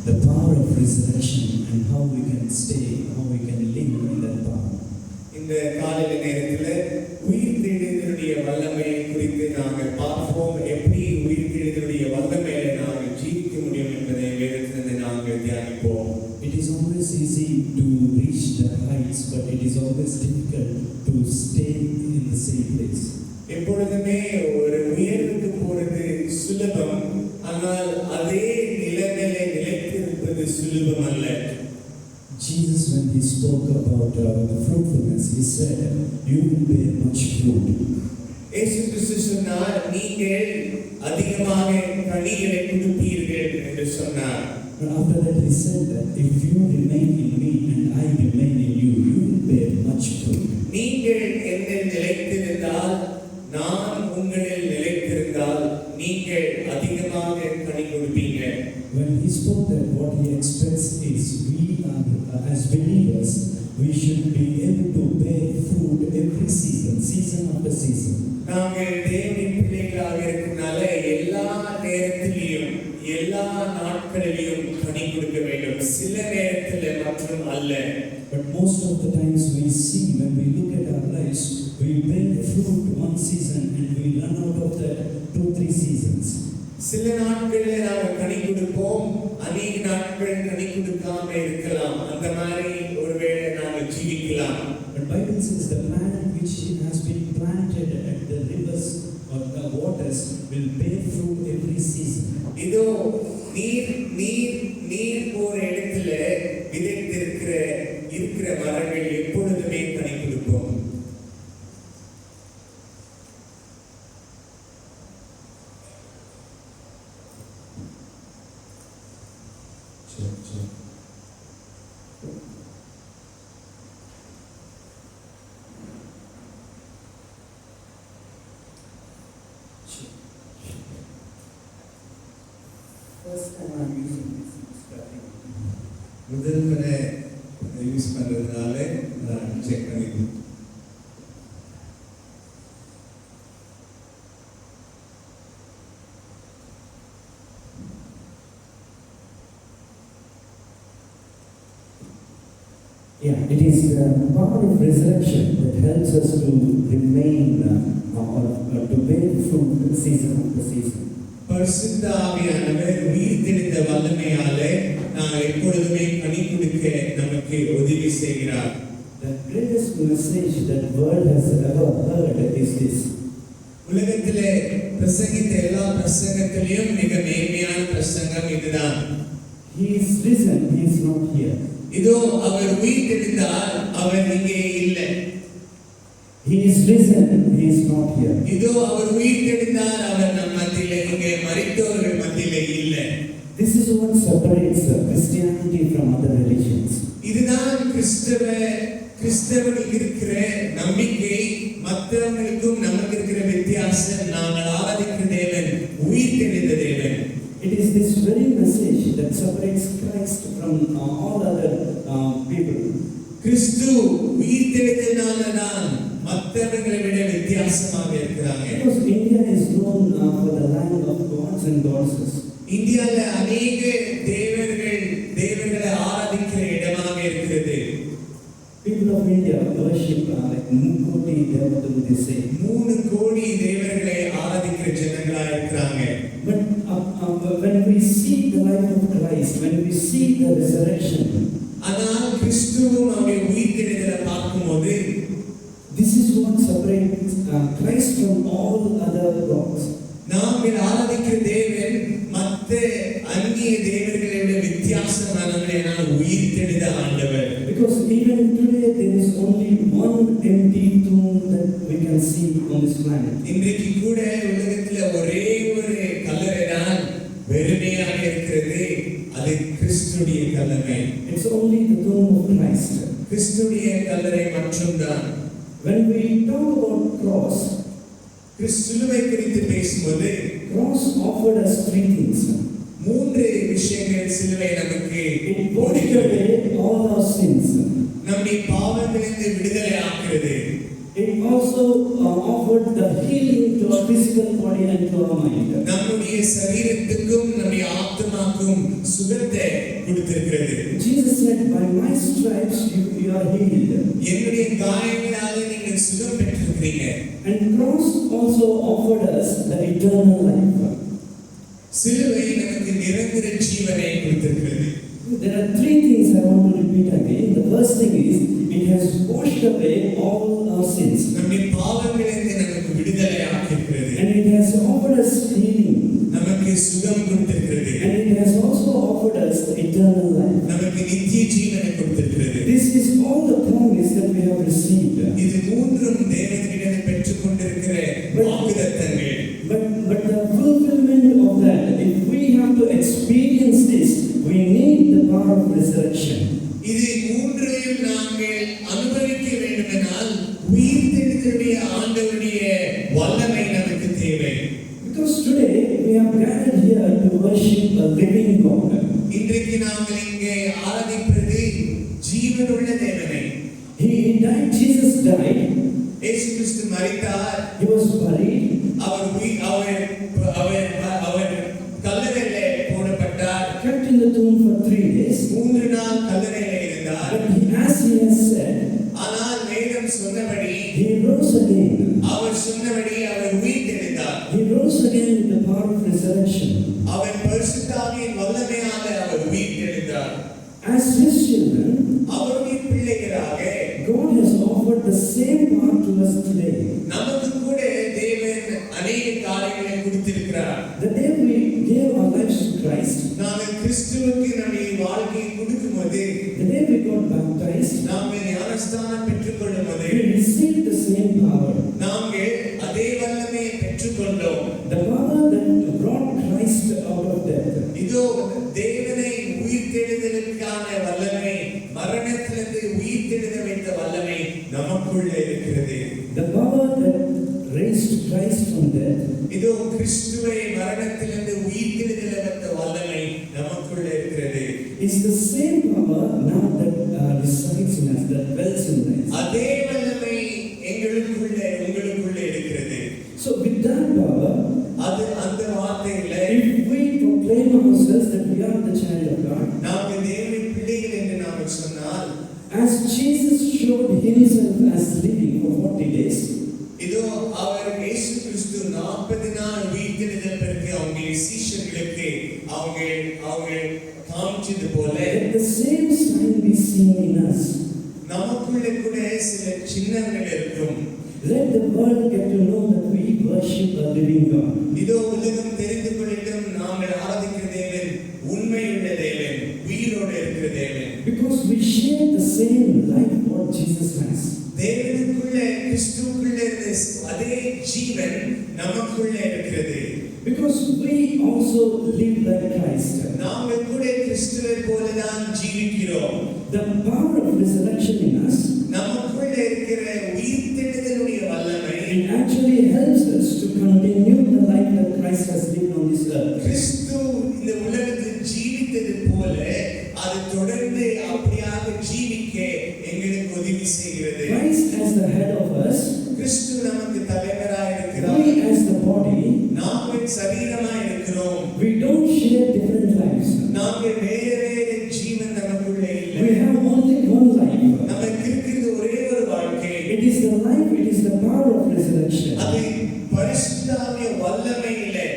the power of resurrection and how we can stay, how we can live in that power. இந்த காலை நேரத்தில் உயிர்த்தெழுதலுடைய வல்லமையை குறித்து நாங்கள் பார்ப்போம். எப்படி உயிர்த்தெழுதலுடைய வல்லமையை நாங்கள் ஜீவிக்க முடியும் என்பதை வேதத்திலிருந்து நாங்கள் தியானிப்போம். It is always easy to reach the heights, but it is always difficult to stay in the same place. எப்பொழுதுமே ஒரு உயர்வுக்கு போறது சுலபம், ஆனால் அதே நிலைகளை நிலைத்திருப்பது சுலபம் அல்ல. Jesus, when he spoke about the fruitfulness, he said, "You will bear much fruit." இயேசு கிறிஸ்து சொன்னார், நீங்கள் அதிகமாக கனிகளை கொடுப்பீர்கள் என்று சொன்னார். But after that he said that if you remain in me and I remain in you, you will bear much fruit. நீங்கள் என்னில் நிலைத்திருந்தால், நான் உங்களில் நிலைத்திருந்தால், நீங்கள் அதிகமாக கனி கொடுப்பீங்க. When he spoke that, what he expects is we are, as believers, we should be able to bear fruit every season, season after season. நாங்கள் தேவனின் பிள்ளைகளாக இருக்கிறனால எல்லா நேரத்திலும் எல்லா நாட்களிலும் கனி கொடுக்க வேண்டும். சில நேரத்தில் மற்றும் அல்ல. But most of the times we see, when we look at our lives, we bear fruit one season and we run out of that 2-3 seasons. சில நாட்களில் நாங்கள் கனி கொடுப்போம், அநேக நாட்கள் கனி கொடுக்காம இருக்கலாம். அந்த மாதிரி ஒருவேளை நாங்கள் ஜீவிக்கலாம். But Bible says the plant which has been planted at the rivers or the waters will bear fruit every season. இதோ நீர் போற இடத்துல விதைத்திருக்கிற மரங்கள் எப்பொழுதுமே கனி கொடுக்கும். First time I'm using this. முதல் முறை யூஸ் பண்றதுனால நான் செக் பண்ணிக்கிறேன். Yeah, it is the power of resurrection that helps us to remain or to bear fruit season after season. பரிசுத்த ஆவியானவர் உயிர்த்தெழுந்த வல்லமையாலே நாங்கள் எப்பொழுதுமே கனி கொடுக்க நமக்கு உதவி செய்கிறார். The greatest message that world has ever heard is this. உலகத்திலே பிரசங்கித்த எல்லா பிரசங்கத்திலும் மிக மேன்மையான பிரசங்கம் இதுதான். He is risen, he is not here. இதோ அவர் உயிர்த்தெழுந்தார், அவர் இங்கே இல்லை. He is risen, he is not here. இதோ அவர் உயிர்த்தெழுந்தார், அவர் நம் மத்தியிலே, இங்கே மரித்தோர்கள் மத்தியிலே இல்லை. This is what separates Christianity from other religions. இதுதான் கிறிஸ்தவனுக்கு இருக்கிற நம்பிக்கை, மற்றவங்களுக்கும் நமக்கு இருக்கிற வித்தியாசம். நாங்கள் ஆராதிக்கிற தேவன் உயிர்த்தெழுந்த தேவன். It is this very message that separates Christ from all other people. கிறிஸ்து உயிர்த்தெழுந்தனால தான் மற்றவர்களை விட வித்தியாசமாக இருக்கிறாங்க. Because India is known for the land of gods and goddesses. இந்தியால அநேக தேவர்களை ஆராதிக்கிற இடமாக இருக்கிறது. People of India worship like 3 கோடி தேவர்கள், they say. 3 கோடி தேவர்களை ஆராதிக்கிற ஜனங்களா இருக்கிறாங்க. But when we see the life of Christ, when we see the resurrection, ஆனால் கிறிஸ்துவும் அவருடைய உயிர்த்தெழுதலை பார்க்கும்போது, this is what separates Christ from all other gods. நாங்கள் ஆராதிக்கிற தேவன் மற்ற அந்நிய தேவர்களை விட வித்தியாசமானவரான உயிர்த்தெழுந்த ஆண்டவர். Because even today there is only one empty tomb that we can see on this planet. இன்றைக்கு கூட உலகத்துல ஒரே ஒரு கல்லறை தான் வெறுமையாக இருக்கிறது. அது கிறிஸ்துடைய கல்லறை. It's only the tomb of Christ. கிறிஸ்துடைய கல்லறை மட்டும்தான். When we talk about cross, கிறிஸ்துவை குறித்து பேசும்போது, cross offered us 3 things. 3 விஷயங்கள் சிலுவை நமக்கு It washed away all our sins. நம்முடைய பாவங்களிலிருந்து விடுதலை ஆக்குகிறது. It also offered the healing to our physical body and to our mind. நம்முடைய சரீரத்துக்கும் நம்முடைய ஆத்மாக்கும் சுகத்தை கொடுத்திருக்கிறது. Jesus said, by my stripes you are healed. என்னுடைய காயங்களாலே நீங்கள் சுகம் பெற்றிருக்கிறீங்க. And cross also offered us the eternal life. சிலுவை நமக்கு நிரந்தர ஜீவனை கொடுத்திருக்கிறது. There are three things I want to repeat again. The first thing is, it has washed away all our sins. நம்முடைய பாவங்களிலிருந்து நமக்கு விடுதலை ஆக்கியிருக்கிறது. And it has offered us healing. நமக்கு சுகம் கொடுத்திருக்கிறது. And it has also offered us eternal life. நமக்கு நித்திய ஜீவனை கொடுத்திருக்கிறது. This is all the promise that we have received. இது மூன்றும் தேவனிடம் பெற்றுக் கொண்டிருக்கிற வாக்குத்தத்தங்கள். But the fulfillment of that, if we have to experience this, we need the power of resurrection. இது மூன்றையும் நாங்கள் அனுபவிக்க வேண்டுமென்றால் உயிர்த்தெழுதலுடைய ஆண்டவருடைய வல்லமை நமக்கு தேவை. Because today we have gathered here to worship a living God. இன்றைக்கு நாங்கள் இங்கே ஆராதிப்பது ஜீவனுள்ள தேவனை. He died. Jesus died. இயேசு கிறிஸ்து மரித்தார். He was buried. Our கல்லறையிலே போடப்பட்டார். Kept in the tomb for 3 days. 3 நாள் கல்லறையிலே இருந்தார். But as he has said, ஆனால் வேதம் சொன்னபடி he rose again. அவர் சொன்னபடி அவர் உயிர்த்தெழுந்தார். He rose again with the power of resurrection. அவர் பரிசுத்த ஆவியின் வல்லமையாலே அவர் உயிர்த்தெழுந்தார். As his children, அவருடைய பிள்ளைகளாக God has offered the same power to us today. நமக்கு கூட தேவன் अनेक காரியங்களை கொடுத்திருக்கிறார். The day we gave our lives to Christ, நாங்கள் கிறிஸ்துவுக்கு நம்முடைய வாழ்க்கையை கொடுக்கும்போது, the day we got baptized, நாங்கள் ஞானஸ்நானம் பெற்றுக்கொள்ளும்போது, we received the same power. நாங்கள் அதே வல்லமையை பெற்றுக்கொண்டோம். The power that brought Christ out of death. இதோ தேவனை உயிர்த்தெழுதலுக்கான வல்லமை, மரணத்திலிருந்து உயிர்த்தெழுத வைத்த வல்லமை நமக்குள்ளே இருக்கிறது. The power that raised Christ from death. இதோ கிறிஸ்துவை மரணத்திலிருந்து உயிர்த்தெழுதல வைத்த வல்லமை நமக்குள்ளே இருக்கிறது. It's the same power now that resides in us, that dwells in us. அதே வல்லமை எங்களுக்குள்ளே உங்களுக்குள்ளே இருக்கிறது. So with that power, அது அந்த வார்த்தையில if we proclaim ourselves that we are the child of God, நாங்கள் தேவனுடைய பிள்ளைகள் என்று நாம் சொன்னால், as Jesus showed himself as living for 40 days, இதோ அவர் இயேசு கிறிஸ்து 40 நாள் உயிர்த்தெழுதல் பிறகு அவங்க சீஷர்களுக்கு அவங்க காமிச்சது போல the same sign we see in us. நமக்குள்ளே கூட சில சின்னங்கள் இருக்கும். Let the world get to know that we worship a living God. இதோ உலகம் தெரிந்து கொள்ளட்டும் நாங்கள் ஆராதிக்கிற தேவன் உண்மையுள்ள தேவன், உயிரோடு இருக்கிற தேவன். Because we share the same life what Jesus has. தேவனுக்குள்ளே கிறிஸ்துவுக்குள்ளே அதே ஜீவன் நமக்குள்ளே இருக்கிறது. Because we also live like Christ. நாங்கள் கூட கிறிஸ்துவை போலதான் ஜீவிக்கிறோம். The power of resurrection in us, நமக்குள்ளே இருக்கிற உயிர்த்தெழுதலுடைய வல்லமை, it actually helps us to continue the life that Christ has lived on this earth. கிறிஸ்து இந்த உலகத்தில் ஜீவித்தது போல அது தொடர்ந்து அப்படியாக ஜீவிக்க எங்களுக்கு உதவி செய்கிறது. Christ as the head of us, கிறிஸ்து நமக்கு தலைவராய் இருக்கிறார். we as the body, நாங்கள் சரீரமாய் இருக்கிறோம். we don't share different lives. நாங்கள் வேறு வேறு ஜீவன் நமக்குள்ளே இல்லை. We have only one life. நமக்கு இருக்கிறது ஒரே ஒரு வாழ்க்கை. It is the life, it is the power of resurrection. அது பரிசுத்த ஆவியின் வல்லமையிலே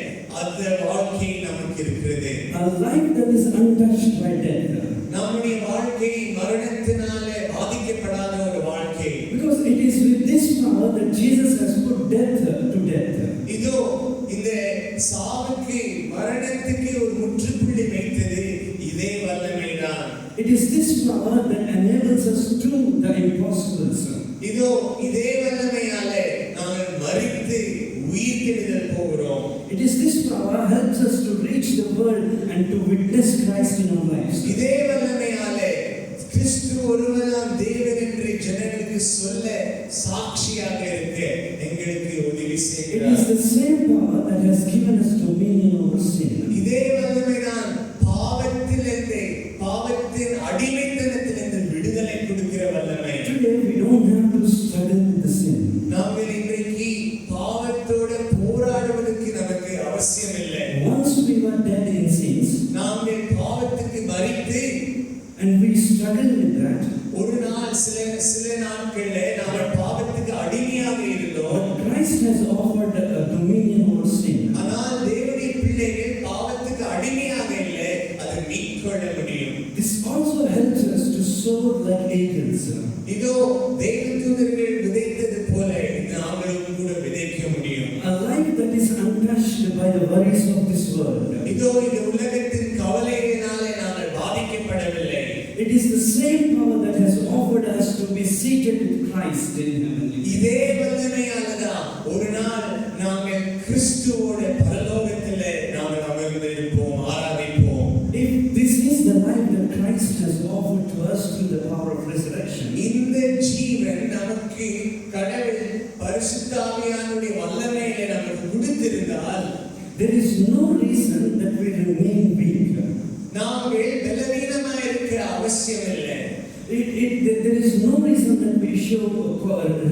அந்த வாழ்க்கை நமக்கு இருக்கிறது. A life that is untouched by death. நம்முடைய வாழ்க்கை மரணத்தினாலே பாதிக்கப்படாத ஒரு வாழ்க்கை. Because it is with this power that Jesus has put death to death. இதோ இந்த சாவுக்கு மரணத்துக்கு ஒரு முற்றுப்புள்ளி வைத்தது இதே வல்லமைதான். It is this power that enables us to do the impossible. இதோ இதே வல்லமையாலே நாங்கள் மரித்து உயிர்த்தெழுதல் போகிறோம். It is this power helps us to reach the world and to witness Christ in our lives. இதே வல்லமையாலே கிறிஸ்து ஒருவர்தான் தேவன் என்று ஜனங்களுக்கு சொல்ல சாட்சியாக இருக்க எங்களுக்கு உதவி It செய்கிறார். is the same power that has given us dominion over sin. இதே வல்லமைதான் பாவத்தின் அடிமைத்தனத்திலிருந்து விடுதலை கொடுக்கிற வல்லமை. Today we don't have to struggle with the sin. நாங்கள் இன்றைக்கு மரித்து and we struggle with that. ஒரு நாள் சில நாட்கள்ல நாம பாவத்துக்கு அடிமையாக இருந்தோம். But Christ has offered a dominion over sin. ஆனால் தேவனுடைய பிள்ளைகள் பாவத்துக்கு அடிமையாக இல்லை, அதை மீட்கொள்ள முடியும். This also helps us to soar like eagles. இதோ தேவதூதர்கள் விதைத்தது போல நாங்களும் கூட விதைக்க முடியும். A life that is untouched by the worries of this world. இதோ இந்த உலகத்தின் கவலைகளினாலே நாங்கள் பாதிக்கப்படவில்லை. It is the same power that has offered us to be seated with Christ in heaven. இதே வல்லமையானதான் ஒரு நாள் நாங்கள் கிறிஸ்துவோட பரலோகத்திலே நாங்கள் அமர்ந்திருப்போம், ஆராதிப்போம். If this is the life that Christ has offered to us through the power of resurrection, இந்த ஜீவன் நமக்கு கடவுள் பரிசுத்த ஆவியானுடைய வல்லமையிலே நமக்கு கொடுத்திருந்தால் there is no reason that we remain weak. நாங்கள் பலவீனமாக இருக்க அவசியம் இல்லை. There is no reason that we show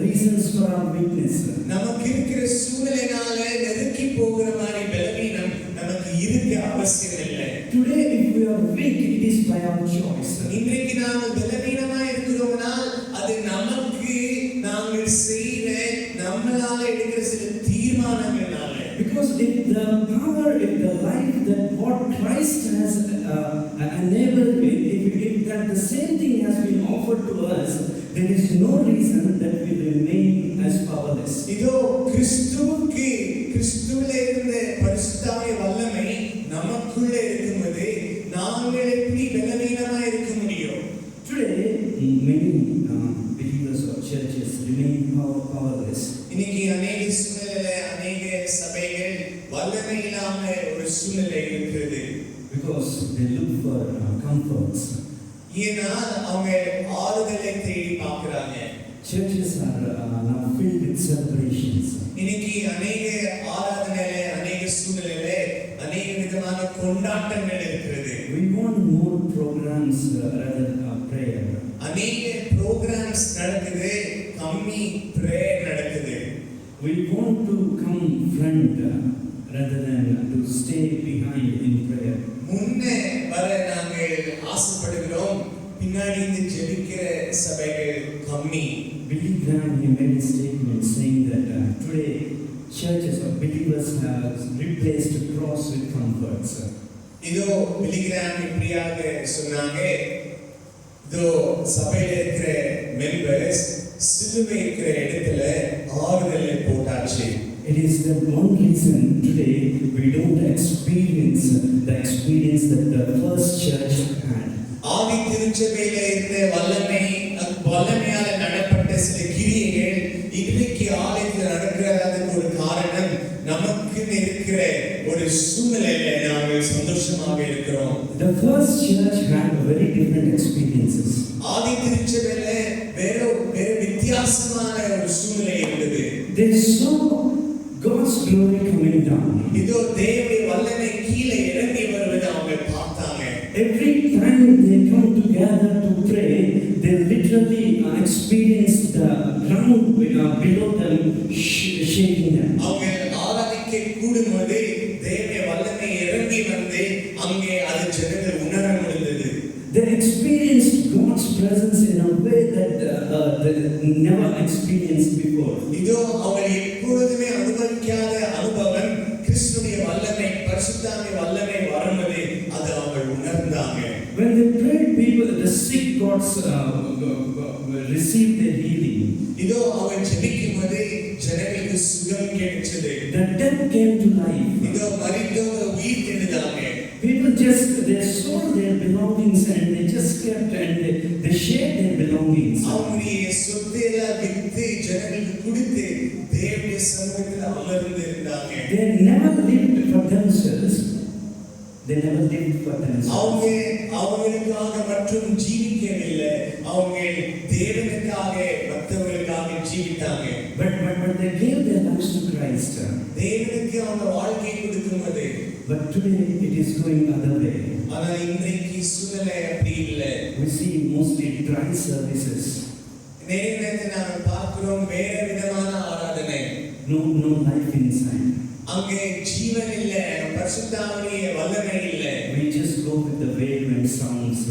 reasons for our weakness. நமக்கு இருக்கிற சூழ்நிலைனால நெருக்கி போகிற மாதிரி பலவீனம் நமக்கு இருக்க அவசியம் இல்லை. Today if we are weak, it is by our choice. இன்றைக்கு நாங்கள் பலவீனமாக இருக்கிறோம்னால் அது நமக்கு நாங்கள் செய்த நம்மளால எடுக்கிற சில தீர்மானங்களால. Because if the power, if the life that what Christ has enabled, if that the same thing has been offered to us, there is no reason that we remain as powerless. இதோ கிறிஸ்துவிலே இருந்த பரிசுத்தாவிய வல்லமை நமக்குள்ள இருக்கும்போது நாங்கள் எப்படி பலவீனமாக இருக்க முடியும்? Today many believers or churches remain powerless. இன்னைக்கு அநேக சூழ்நிலையில அநேக சபைகள் வல்லமை இல்லாம ஒரு சூழ்நிலை இருக்கிறது. Because they look for comforts. ஏனால் அவங்க ஆறுதலை தேடி பார்க்கறாங்க. Churches are now filled with celebrations. இன்னைக்கு அநேக ஆராதனையில அநேக சூழ்நிலையில அநேக விதமான கொண்டாட்டங்கள் இருக்கிறது. We want more programs rather than prayer. அநேக programs நடக்குது, கம்மி prayer நடக்குது. We want to come front rather than to stay behind in prayer. முன்னே வர நாங்கள் ஆசைப்படுகிறோம், பின்னாடி இந்த ஜெபிக்கிற சபைகள் கம்மி. Billy Graham he made a statement saying that today churches or believers have replaced cross with comforts. இதோ பில்லி கிராம் இப்படியாக சொன்னாங்க, இதோ சபையில இருக்கிற மெம்பர்ஸ் சிலுவை இருக்கிற இடத்துல ஆறுதலை போட்டாச்சு. It is the one reason today we don't experience the experience that the first church had. ஆதி திருச்சபையில இருந்த வல்லமையால நடப்பட்ட சில கிரியைகள் இன்றைக்கு ஆலயத்தில் நடக்கிறதுக்கு ஒரு காரணம் நமக்கு இருக்கிற ஒரு சூழ்நிலையில நாங்கள் சந்தோஷமாக இருக்கிறோம். The first church had very different experiences. ஆதி திருச்சபையில வேற வித்தியாசமான ஒரு சூழ்நிலை இருந்தது. They saw God's glory coming down. இதோ தேவனுடைய வல்லமை கீழே இறங்கி வருவதை அவங்க பார்த்தாங்க. Every time they come together to pray, they literally experience the ground below them shaking them. அவங்க ஆராதிக்க கூடும்போது தேவனுடைய வல்லமை இறங்கி வந்து அங்கே அது ஜனங்கள் உணர முடிந்தது. They experienced God's presence in a way that they never experienced before. இதோ அவங்க எப்பொழுதுமே அனுபவிக்காத அனுபவம் கிறிஸ்துவின் வல்லமை பரிசுத்தாவின் வல்லமை வரும்போது அது அவங்க உணர்ந்தாங்க. When they prayed, people, the sick got received their healing. இதோ அவங்க ஜெபிக்கும்போது ஜனங்களுக்கு சுகம் கிடைச்சது. The dead came to life. இதோ மரித்தவங்க உயிர் தெழுந்தாங்க. People just they sold their belongings and they just kept and they shared their belongings. அவங்களுடைய சொத்தையெல்லாம் விற்று ஜனங்களுக்கு கொடுத்து தேவனுடைய சமூகத்தில் அமர்ந்து இருந்தாங்க. They never lived for themselves. They never lived for themselves. அவங்களுக்காக மற்றும் ஜீவிக்கவில்லை, அவங்க தேவனுக்காக மற்றவர்களுக்காக ஜீவித்தாங்க. But they gave their lives to Christ. தேவனுக்கு அவங்க வாழ்க்கையை கொடுக்கும்போது. But today it is going other way. ஆனால் இன்றைக்கு சூழ்நிலை அப்படி இல்லை. We see mostly dry services. நேரத்தை நாம் பார்க்கிறோம், வேற விதமான ஆராதனை. No life inside. அங்கே ஜீவன் இல்ல, பரிசுத்தாவிய வல்லமை இல்ல. We just go with the wavelength sounds.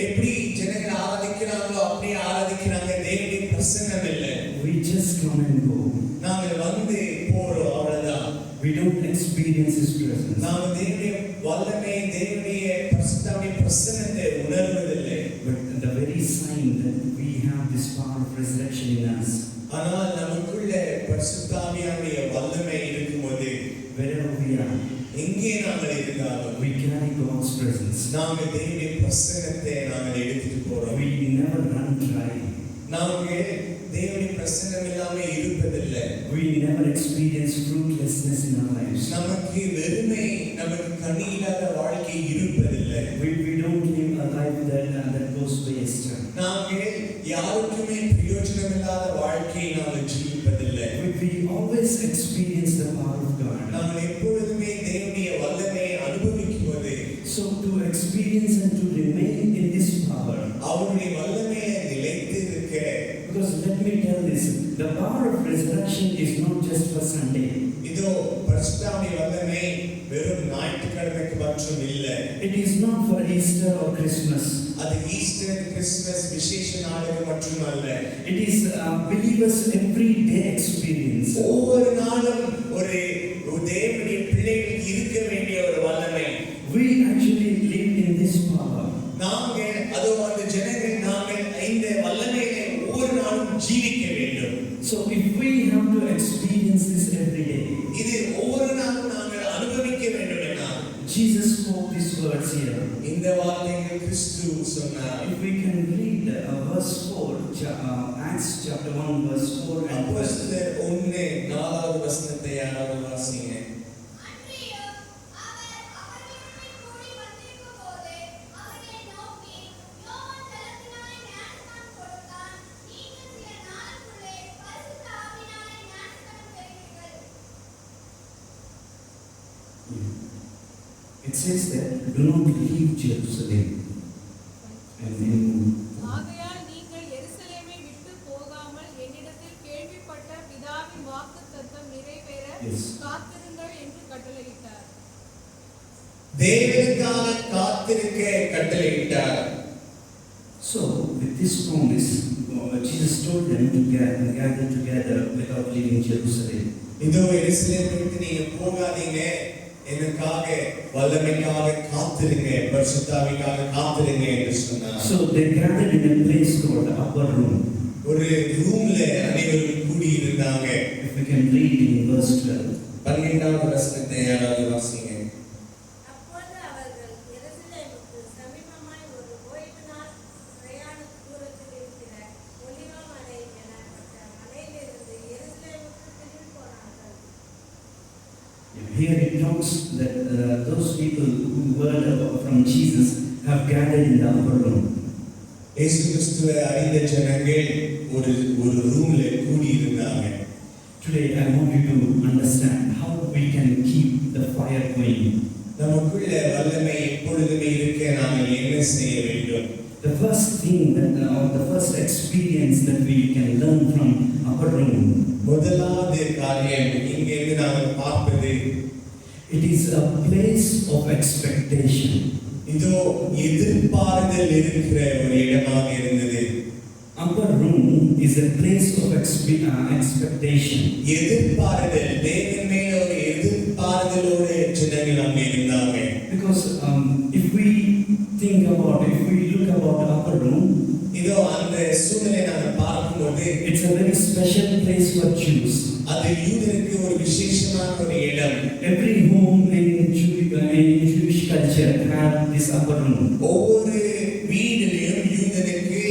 எப்படி ஜனங்கள் ஆராதிக்கிறாங்களோ அப்படியே ஆராதிக்கிறாங்க. தேவனுடைய பிரசன்னம் இல்ல. We just come and go. நாங்கள் வந்து போறோம், அவ்வளவுதான். We don't experience His presence. நாம் தேவனுடைய வல்லமை, தேவனுடைய பரிசுத்தாவிய பிரசன்னத்தை உணர்வதில்லை. But the very sign that we have this power of resurrection in us. ஆனால் நமக்குள்ள பரிசுத்தாவியானுடைய வல்லமை இருக்கும்போது, Wherever we are, எங்கே நாங்கள் இருந்தாலும், we carry God's presence. நாங்கள் தேவனுடைய பிரசன்னத்தை நாங்கள் எடுத்துட்டு போறோம். We never run dry. நாங்கள் தேவனுடைய பிரசன்னம் இல்லாம இருப்பதில்லை. We never experience fruitlessness in our lives. நமக்கு வெறுமை, நமக்கு கனி இல்லாத வாழ்க்கை இருப்பதில்லை. We don't live a life that goes waste. நாங்கள் யாருக்குமே பிரயோஜனம் இல்லாத வாழ்க்கையை நாங்கள் ஜீவிப்பதில்லை. We always experience the power of God. நாங்கள் எப்பொழுதுமே தேவனுடைய வல்லமையை அனுபவிக்கும்போது, So to experience and to remain in this power, அவருடைய வல்லமையை நிலைத்து இருக்க, because let me tell this, the power of resurrection is not just for Sunday. இதோ பரிசுத்தாவிய வல்லமை வெறும் ஞாயிற்றுக்கிழமைக்கு மட்டும் இல்லை. It is not for Easter or Christmas. அது ஈஸ்டர், கிறிஸ்துமஸ் விசேஷ நாளுக்கு மட்டுமல்ல. It is believers everyday experience. ஒவ்வொரு நாளும் ஒரு தேவனுடைய பிள்ளைகளுக்கு இருக்க வேண்டிய ஒரு வல்லமை. We actually live in this power. நாங்கள் அதோ அந்த ஜனங்கள் நாங்கள் இந்த வல்லமையை ஒவ்வொரு நாளும் ஜீவிக்க வேண்டும். So if we have to experience this every day, இது ஒவ்வொரு நாளும் நாங்கள் அனுபவிக்க வேண்டும் என்றால், Jesus spoke these words here. இந்த வார்த்தைகள் கிறிஸ்து சொன்னார். If we can read verse 4, Acts chapter 1 verse 4 and verse அப்போஸ்தலர் 1:4 வசனத்தை யாராவது வாசிங்க. It says that do not leave Jerusalem. And then ஆகையால் நீங்கள் எருசலேமை விட்டு போகாமல் என்னிடத்தில் கேள்விப்பட்ட பிதாவின் வாக்குத்தத்தம் நிறைவேற காத்திருங்கள் என்று கட்டளையிட்டார். தேவனுக்காக காத்திருக்க கட்டளையிட்டார். So with this promise, Jesus told them to gather together without leaving Jerusalem. இதோ எருசலேமை விட்டு நீங்க போகாதீங்க, எனக்காக வல்லமைக்காக காத்திருங்க, பரிசுத்தாவிக்காக காத்திருங்க என்று சொன்னார். So they gathered in a place called the upper room. ஒரு ரூம்ல அனைவரும் கூடி இருந்தாங்க. If we can read in verse 12. 12வது வசனத்தை யாராவது வாசிங்க. அப்பொழுது அவர்கள் எருசலேமுக்கு சமீபமாய் ஒரு ஓய்வு நாள் பிரயாண தூரத்தில் இருக்கிற ஒலிவ மலை எனப்பட்ட மலையிலிருந்து எருசலேமுக்கு திரும்பி போனார்கள். Here it talks that those people who heard from Jesus have gathered in the upper room. இயேசு கிறிஸ்துவை அறிந்த ஜனங்கள் ஒரு ரூம்ல கூடி இருந்தாங்க. Today I want you to understand how we can keep the fire going. நமக்குள்ள வல்லமை எப்பொழுதுமே இருக்க நாங்கள் என்ன செய்ய வேண்டும்? The first thing that or the first experience that we can learn from upper room, முதலாவது காரியம் இங்கிருந்து நாங்கள் பார்ப்பது, it is a place of expectation. இதோ எதிர்பார்த்தல் இருக்கிற ஒரு இடமாக இருந்தது. Upper room is a place of expectation. எதிர்பார்த்தல், தேவன் மேல் ஒரு எதிர்பார்த்தலோடு ஜனங்கள் அங்கே இருந்தாங்க. Because if we look about upper room, இதோ அந்த சூழ்நிலை நாங்கள் பார்க்கும்போது, it's a very special place for Jews. அது யூதருக்கு ஒரு விசேஷமான ஒரு இடம். Every home in Jewish culture have this upper room. ஒவ்வொரு வீட்டிலும் யூதனுக்கு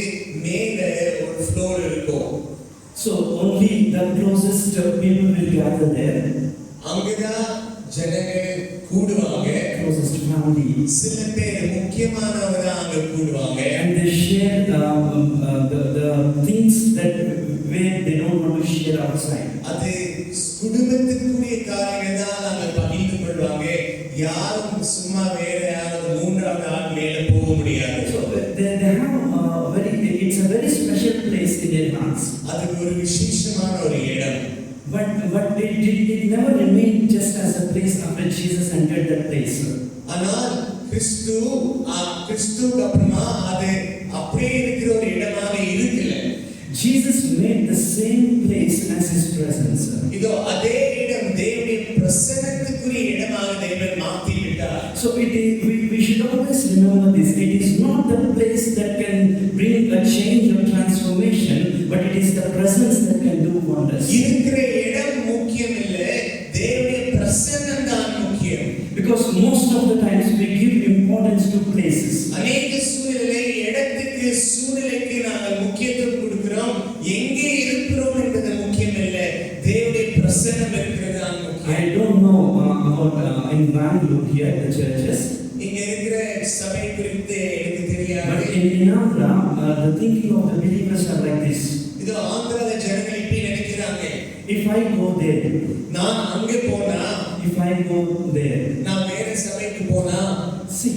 மேல ஒரு ஃப்ளோர் இருக்கும். So only the closest people will gather there. அங்கதான் ஜனங்கள் கூடுவாங்க. Closest family. சில பேர் முக்கியமானவங்க அங்க கூடுவாங்க. And they share the things that where they don't want to share outside. அது குடும்பத்துக்குரிய காரியங்கள் தான் அங்க பகிர்ந்து கொள்வாங்க. யாரும் சும்மா வேற யாரும் மூன்றாவது ஆள் மேல போக முடியாது. So they have it's a very special place in their hearts. அது ஒரு விசேஷமான ஒரு இடம். But it never remained just as a place after Jesus entered that place. ஆனால் கிறிஸ்துவுக்கு அப்புறமா அது அப்படியே இருக்கிற ஒரு இடமாக இருக்கல. Jesus made the same place as his presence. இதோ அதே இடம் தேவனுடைய பிரசன்னத்துக்குரிய இடமாக தேவன் மாற்றி விட்டார். So we should always remember this. It is not the place that can bring a change or transformation, but it is the presence that can do wonders. இருக்கிற இடம் முக்கியம் இல்ல, தேவனுடைய பிரசன்னம் தான் முக்கியம். Because most of the times we give importance to places. அநேக சூழ்நிலை இடத்துக்கு சூழ்நிலைக்கு நாங்கள் முக்கியத்துவம் கொடுக்கிறோம். எங்கே இருக்கிறோம் என்பது முக்கியம் இல்ல, தேவனுடைய பிரசன்னம் இருக்கிறது தான் முக்கியம். I don't know about in Bangalore here the churches. இங்க இருக்கிற சபை குறித்து எனக்கு தெரியாது. But in Andhra, the thinking of the believers are like this. இது ஆந்திரால ஜனங்கள் இப்படி நினைக்கிறாங்க. If I go there, நான் அங்கே போனா, if I go there, நான் வேற சபைக்கு போனா, see,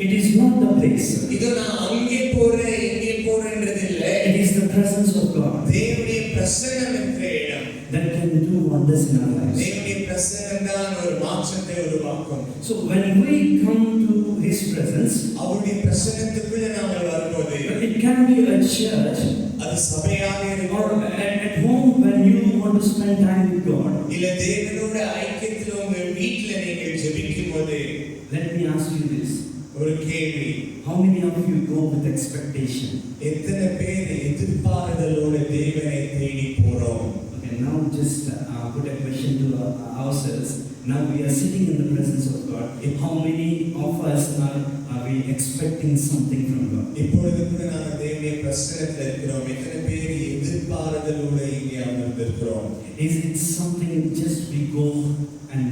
it is not the place. இது நான் அங்கே போறேன் இங்கே போறேன்றது இல்ல. It is the presence of God தேவனுடைய பிரசன்னம் இருக்கிற இடம். that can do wonders in our lives. தேவனுடைய பிரசன்னம் தான் ஒரு மாற்றத்தை உருவாக்கும். So when we come to His presence, அவருடைய பிரசன்னத்துக்குள்ள நாங்கள் வரும்போது, it can be a church அது சபையாக or இருக்கும், at home when you want to spend time with God. இல்ல தேவனோட ஐக்கியத்துல உங்க வீட்டுல நீங்கள் ஜெபிக்கும் போது. Let me ask you this. ஒரு கேள்வி, How many of you go with expectation? எத்தனை பேர் எதிர்பார்த்தலோட தேவனை தேடி போறோம்? Okay, now just put a question to ourselves. Now we are sitting in the presence of God. How many of us are we expecting something from God? இப்பொழுது கூட நாங்கள் தேவனுடைய பிரசன்னத்துல இருக்கிறோம். எத்தனை பேர் எதிர்பார்த்தலோட இங்கே அமர்ந்திருக்கிறோம்? Is it something just we go and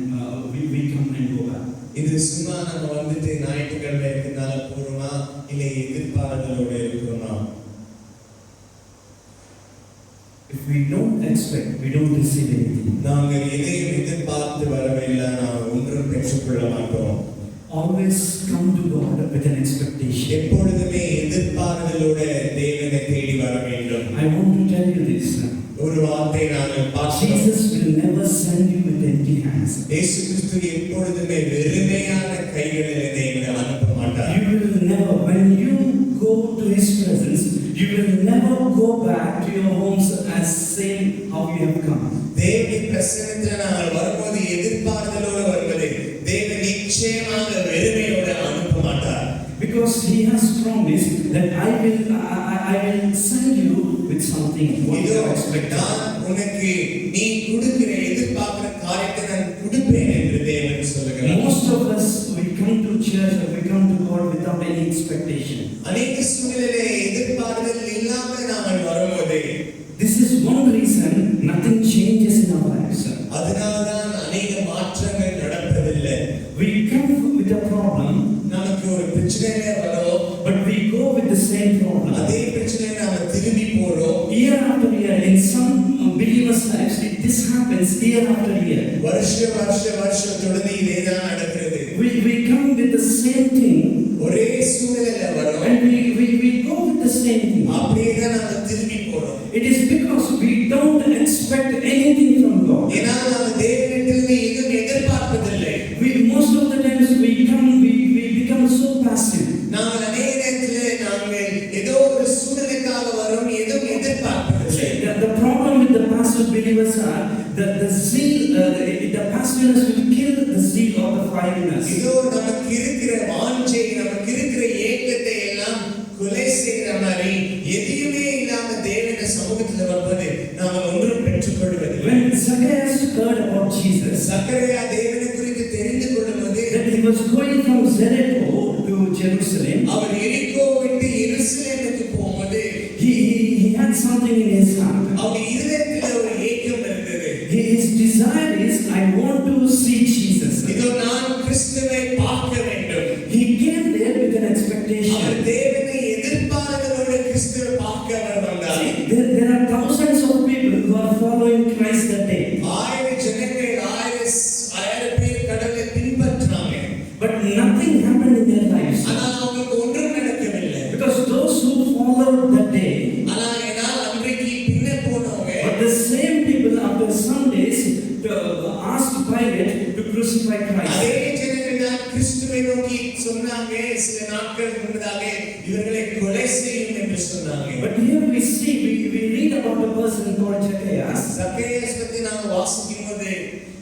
we come and go back? இது சும்மா நம்ம வந்துட்டு ஞாயிற்றுக்கிழமை இருக்கிறதுனால போறோமா, இல்லை எதிர்பார்த்தலோட இருக்கிறோமா? If we don't expect, we don't receive anything. நாங்கள் எதையும் எதிர்பார்த்து வரவில்லை, நாம் ஒன்றும் பெற்றுக்கொள்ள மாட்டோம். Always come to God with an expectation. எப்பொழுதுமே எதிர்பார்த்தலோட தேவனை தேடி வர வேண்டும். I want to tell you this. ஒரு வார்த்தை நாங்கள் பார்க்கிறோம். Jesus will never send you with empty hands. இயேசு கிறிஸ்து எப்பொழுதுமே வெறுமையான கைகளில் தேவனை அனுப்ப மாட்டார். You will never, when you go to His presence, you will never go back to your homes as same how you have come. தேவனுடைய பிரசன்னத்தில் நாங்கள் வரும்போது எதிர்பார்த்தலோட வருவது தேவன் நிச்சயமாக வெறுமையோட அனுப்ப மாட்டார். Because He has promised that I will send you with something what you are expecting. நான் உனக்கு நீ கொடுக்கிற எதிர்பார்க்கிற காரியத்தை நான் கொடுப்பேன் என்று தேவன் சொல்லுகிறார். Most of us we come to church or we come to God without any expectation. அநேக சூழ்நிலையிலே எதிர்பார்த்தல் இல்லாம நாங்கள் வரும்போது, This is one reason nothing changes in our lives. அதனால்தான் அநேக மாற்றங்கள் நடப்பதில்லை. We come with a problem, நமக்கு ஒரு பிரச்சனையில வரோம், but we go with the same problem. அதே பிரச்சனையை நாம திரும்பி போறோம். Year after year, in some believers' lives, this happens year after year. வருஷம் தொடர்ந்து இதேதான் நடக்கிறது. We come with the same thing, ஒரே சூழ்நிலையில வரோம், and we go with the same thing. அப்படியே தான் நாம திரும்பி போறோம். It is because we don't expect anything from God. ஏன்னா நாம தேவனிடத்திலிருந்து எதுவும் எதிர்பார்ப்பதில்லை. Most of the times we become so passive. நாங்கள் அநேக நேரத்திலே நாங்கள் ஏதோ ஒரு சூழ்நிலைக்காக வரோம், எதுவும் எதிர்பார்ப்பதில்லை. The problem with the passive believers are that the zeal, the passiveness will kill the zeal or the fieriness. இதோ நமக்கு இருக்கிற வாஞ்சை, நமக்கு இருக்கிற ஏக்கத்தை எல்லாம் கொலை செய்கிற மாதிரி எதையுமே இல்லாம தேவனுடைய சமூகத்தில் வருவது நாங்கள் ஒன்றும் பெற்றுக்கொள்வதில்லை. When Zacchaeus heard about Jesus, சக்கரையா தேவனை குறித்து தெரிந்து கொள்ளும்போது, that he was going from Jericho to Jerusalem, அவர் எரிகோ விட்டு எருசலேமுக்கு போகும்போது he had something in his heart. அவர் இதயத்தில் ஒரு ஏக்கம் இருந்தது. His desire is, I want to see Jesus. இதோ நான் கிறிஸ்துவை பார்க்க வேண்டும். He came there with an expectation. அவர் தேவனை எதிர்பார்த்ததோடு கிறிஸ்துவை பார்க்க அவர் வந்தார். There are thousands of people who are following Christ that day. ஆயிரம் ஜனங்கள் ஆயிரம் பேர் கடவுளை பின்பற்றாங்க. But nothing happened in their lives. ஆனால் அவங்களுக்கு ஒன்றும் நடக்கவில்லை. Because those who followed that day, ஆனால் ஏனால் அன்றைக்கு பின்ன போனவங்க, but the same people after some days asked Pilate to இவர்களை கொலை செய்யும் என்று சொன்னாங்க. But here we see, we read about a person called Zacchaeus. சக்கேயஸ் பற்றி நாம் வாசிக்கும்போது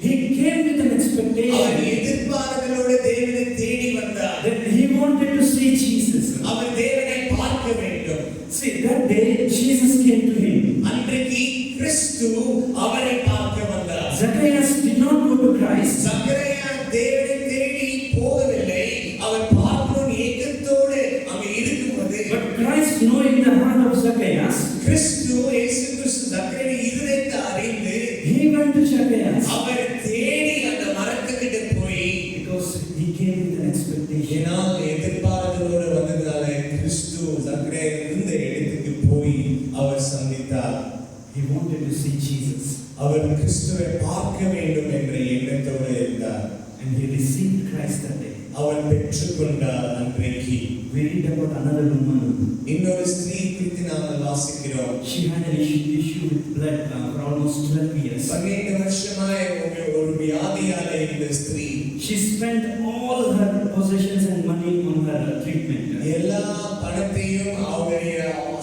He came with an expectation அவர் எதிர்பார்ப்புகளோடு தேவனை தேடி வந்தார். that he wanted to see Jesus. அவர் தேவனை பார்க்க வேண்டும். See, that day Jesus came to him. அன்றைக்கு கிறிஸ்து அவரை பார்க்க வந்தார். Zacchaeus did not go to Christ. சக்கரையா தேவனை தேடி போகவில்லை. அவர் பார்க்கணும் ஏக்கத்தோடு அங்கே இருக்கும்போது But Christ, knowing the heart of Zacchaeus, கிறிஸ்து இயேசு கிறிஸ்து சக்கரை இதயத்தை அறிந்து he went to Zacchaeus அவர் தேடி அந்த மரத்துக்கிட்ட போய் because he came with an expectation. ஏனால் எதிர்பார்ப்புகளோடு வந்ததால கிறிஸ்து சக்கரை இருந்த இடத்துக்கு போய் அவர் சந்தித்தார். He wanted to see Jesus. அவர் கிறிஸ்துவை பார்க்க வேண்டும் என்ற எண்ணத்தோடு இருந்தார். And he received Christ that day. அவர் பெற்றுக்கொண்டார். அன்றைக்கு We read about another woman. இன்னொரு ஸ்திரீ குறித்து நாம் வாசிக்கிறோம். She had an issue with blood for almost 12 years. 12 வருஷமாய் ஒரு வியாதியால இந்த ஸ்திரீ She spent all her possessions and money on her treatment. எல்லா பணத்தையும் அவருடைய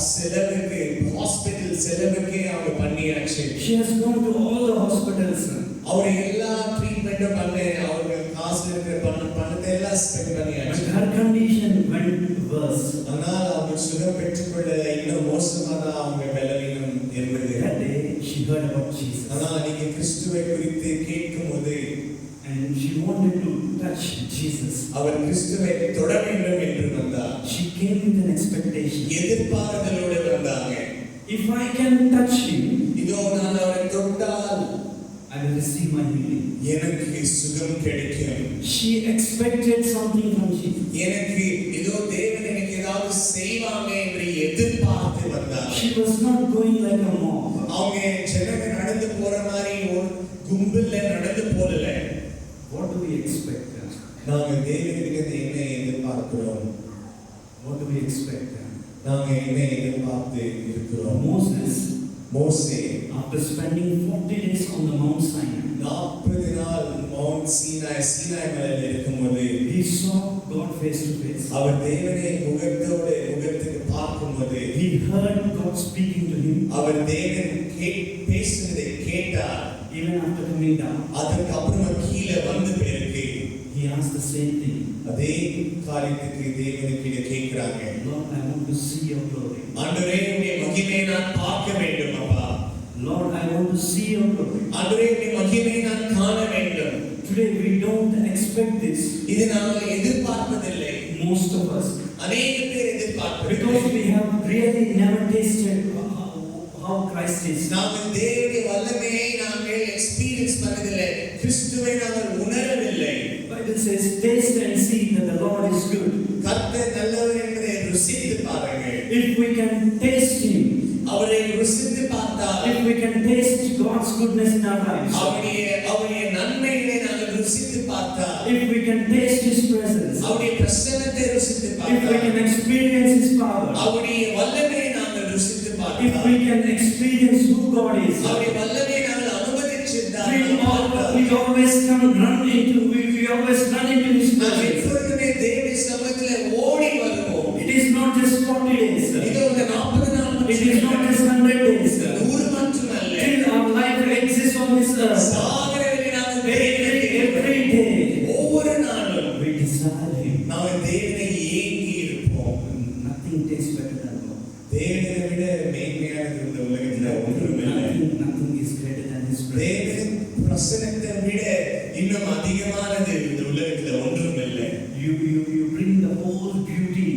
செலவுக்கு ஹாஸ்பிடல் செலவுக்கு அவங்க பண்ணியாச்சு. She has gone to all the hospitals. அவர் எல்லா ட்ரீட்மெண்ட்டும் பண்ண அவங்க காசு இருக்கிற பணத்தை எல்லாம் ஸ்பெண்ட் But பண்ணியாச்சு. her condition went worse. ஆனால் அவங்க சுகம் பெற்றுக்கொள்ள இன்னும் மோசமாக அவங்க பலவீனம் இருந்தது. That day she heard about Jesus. ஆனால் நீங்க கிறிஸ்துவை குறித்து கேட்கும்போது And she wanted to touch Jesus. அவர் கிறிஸ்துவை தொட வேண்டும் என்று வந்தார். She came with an expectation. எதிர்பார்ப்புகளோடு வந்தாங்க. If I can touch him, இதோ நான் அவரை தொட்டால் I will receive my healing. எனக்கு சுகம் கிடைக்கும். She expected something from Jesus. எனக்கு இதோ தேவன் எனக்கு ஏதாவது செய்வாங்க என்று எதிர்பார்த்து வந்தார். She was not going like a mob. அவங்க ஜனங்க நடந்து போற மாதிரி ஒரு கும்பல்ல நடந்து போகல. What do we expect? நாங்க தேவனிடமிருந்து என்ன எதிர்பார்க்கிறோம்? What do we expect? நாங்க என்ன எதிர்பார்த்து இருக்கிறோம்? மோசே after spending 40 days on the Mount Sinai, 40 நாள் மவுண்ட் சீனாய் மலையில் இருக்கும்போது he saw God face to face. அவர் தேவனை முகத்துக்கு பார்க்கும்போது He heard God speaking to him. அவர் தேவன் பேசுவதை கேட்டார். Even after coming down, அதற்கு அப்புறமா கீழே வந்த பிறகு he asked the same thing. அதே காரியத்துக்கு தேவனுக்கு கேட்கிறாங்க. Lord, I want to see your glory. ஆண்டவரே உம்முடைய மகிமையை நான் பார்க்க வேண்டும் அப்பா. Lord, I want to see your glory. ஆண்டவரே உம்முடைய மகிமையை நான் காண வேண்டும். Today we don't expect this. இது நாங்கள் எதிர்பார்ப்பதில்லை. Most of us, அநேக பேர் எதிர்பார்ப்பதில்லை. because we have really never tasted how Christ is. நாங்கள் தேவனுடைய வல்லமையை நாங்கள் எக்ஸ்பீரியன்ஸ் பண்ணதில்லை. கிறிஸ்துவை நாங்கள் உணரவில்லை. Bible says, taste and see that the Lord is good. கர்த்தர் நல்லவர் என்பதை ருசித்து பாருங்கள். If we can taste him, அவரை ருசித்து பார்த்தால், if we can taste God's goodness in our lives, அவருடைய நன்மைகளை நாங்கள் ருசித்து பார்த்தால், if we can taste his presence, அவருடைய பிரசன்னத்தை ருசித்து if we பார்த்தால், can experience his power, அவருடைய வல்லமையை நாங்கள் ருசித்து if பார்த்தால், we can experience who God is, அவருடைய வல்லமையை நாங்கள் அனுபவிச்சிருந்தால், we always run into his presence. எப்பொழுதுமே தேவ சமூகத்திலே ஓடி வருவோம். It is not just 40 days. இது ஒரு 40 நாள் It is not just 100 days. 100 மட்டுமல்ல. Till our life exists on this earth. சாகரவரை நாங்கள் Every day, ஒவ்வொரு நாளும் we desire him. நாம் தேவனை ஏங்கி இருப்போம். Nothing tastes better than God. தேவனை விட மேன்மையானது இந்த உலகத்தில் ஒன்றுமில்லை. Nothing is greater than his presence. தேவன் பிரசன்னத்தை விட இன்னும் அதிகமானது இந்த உலகத்தில் ஒன்றுமில்லை. You bring the whole beauty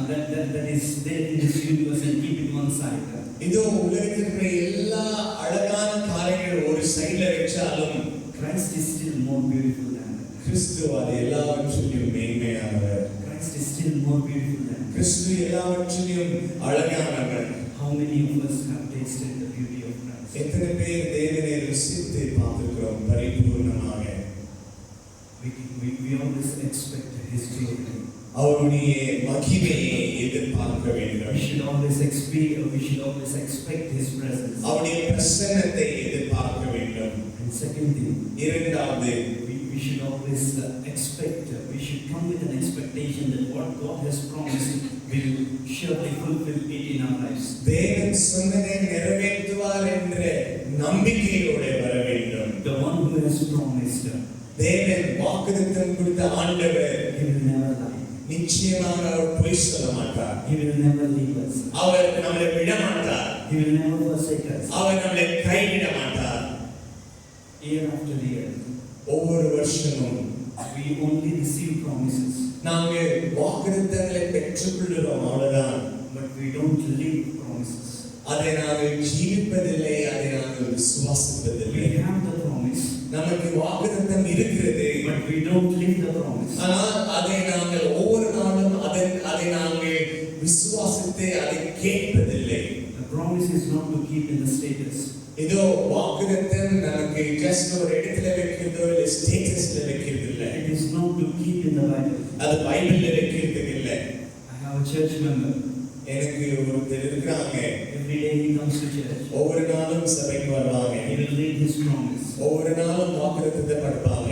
that is there in this universe and keep it one side. இதோ உலகத்தில் இருக்கிற எல்லா அழகான காரியங்கள் ஒரு சைடுல வச்சாலும் Christ is still more beautiful than that. கிறிஸ்து அது எல்லாவற்றிலும் மேன்மையானவர். Christ is still more beautiful than that. கிறிஸ்து எல்லாவற்றிலும் அழகானவர். How many of us have tasted the beauty of Christ? எத்தனை பேர் தேவனை ருசித்து பார்த்திருக்கிறோம் பரிபூர்ணமாக? We always expect his glory. அவருடைய மகிமையை எதிர்பார்க்க வேண்டும். We should always expect his presence. அவருடைய பிரசன்னத்தை எதிர்பார்க்க வேண்டும். And second thing, இரண்டாவது, we we should always expect, we should come with an expectation that what God has promised will surely fulfill it in our lives. தேவன் சொன்னதை நிறைவேற்றுவார் என்ற நம்பிக்கையோடு வர வேண்டும். The one who has promised, தேவன் வாக்குத்தத்தம் கொடுத்த ஆண்டவர் he will never lie. நிச்சயமாக அவர் பொய் சொல்ல மாட்டார். He will never leave us. அவர் நம்மை விட மாட்டார். He will never forsake us. அவர் நம்மை கைவிட மாட்டார். Year after year, ஒவ்வொரு வருஷமும் we only receive promises, நாங்கள் வாக்குத்தத்தங்களை பெற்றுக்கொள்கிறோம், அவ்வளவுதான். but we don't live promises. அதை நாங்கள் ஜீவிப்பதில்லை, அதை நாங்கள் விசுவாசிப்பதில்லை. We have the promise, நமக்கு வாக்குத்தத்தம் இருக்கிறது, but we don't live the promise. ஆனால் அதை நாங்கள் ஒவ்வொரு நாளும் அதை நாங்கள் விசுவாசித்து அதை கேட்பதில்லை. The promise is not to keep in the status. இதோ வாக்குத்தத்தம் நமக்கு ஜஸ்ட் ஒரு இடத்துல வைக்கிறதோ இல்லை ஸ்டேட்டஸ்ல வைக்கிறது இல்லை. It is not to keep in the Bible. அது பைபிள்ல வைக்கிறது இல்லை. I have a church member. எனக்கு ஒருத்தர் இருக்கிறாங்க. Every day he comes to church. ஒவ்வொரு நாளும் சபைக்கு வருவாங்க. He will read his promise. ஒவ்வொரு நாளும் வாக்குத்தத்தத்தை படிப்பாங்க.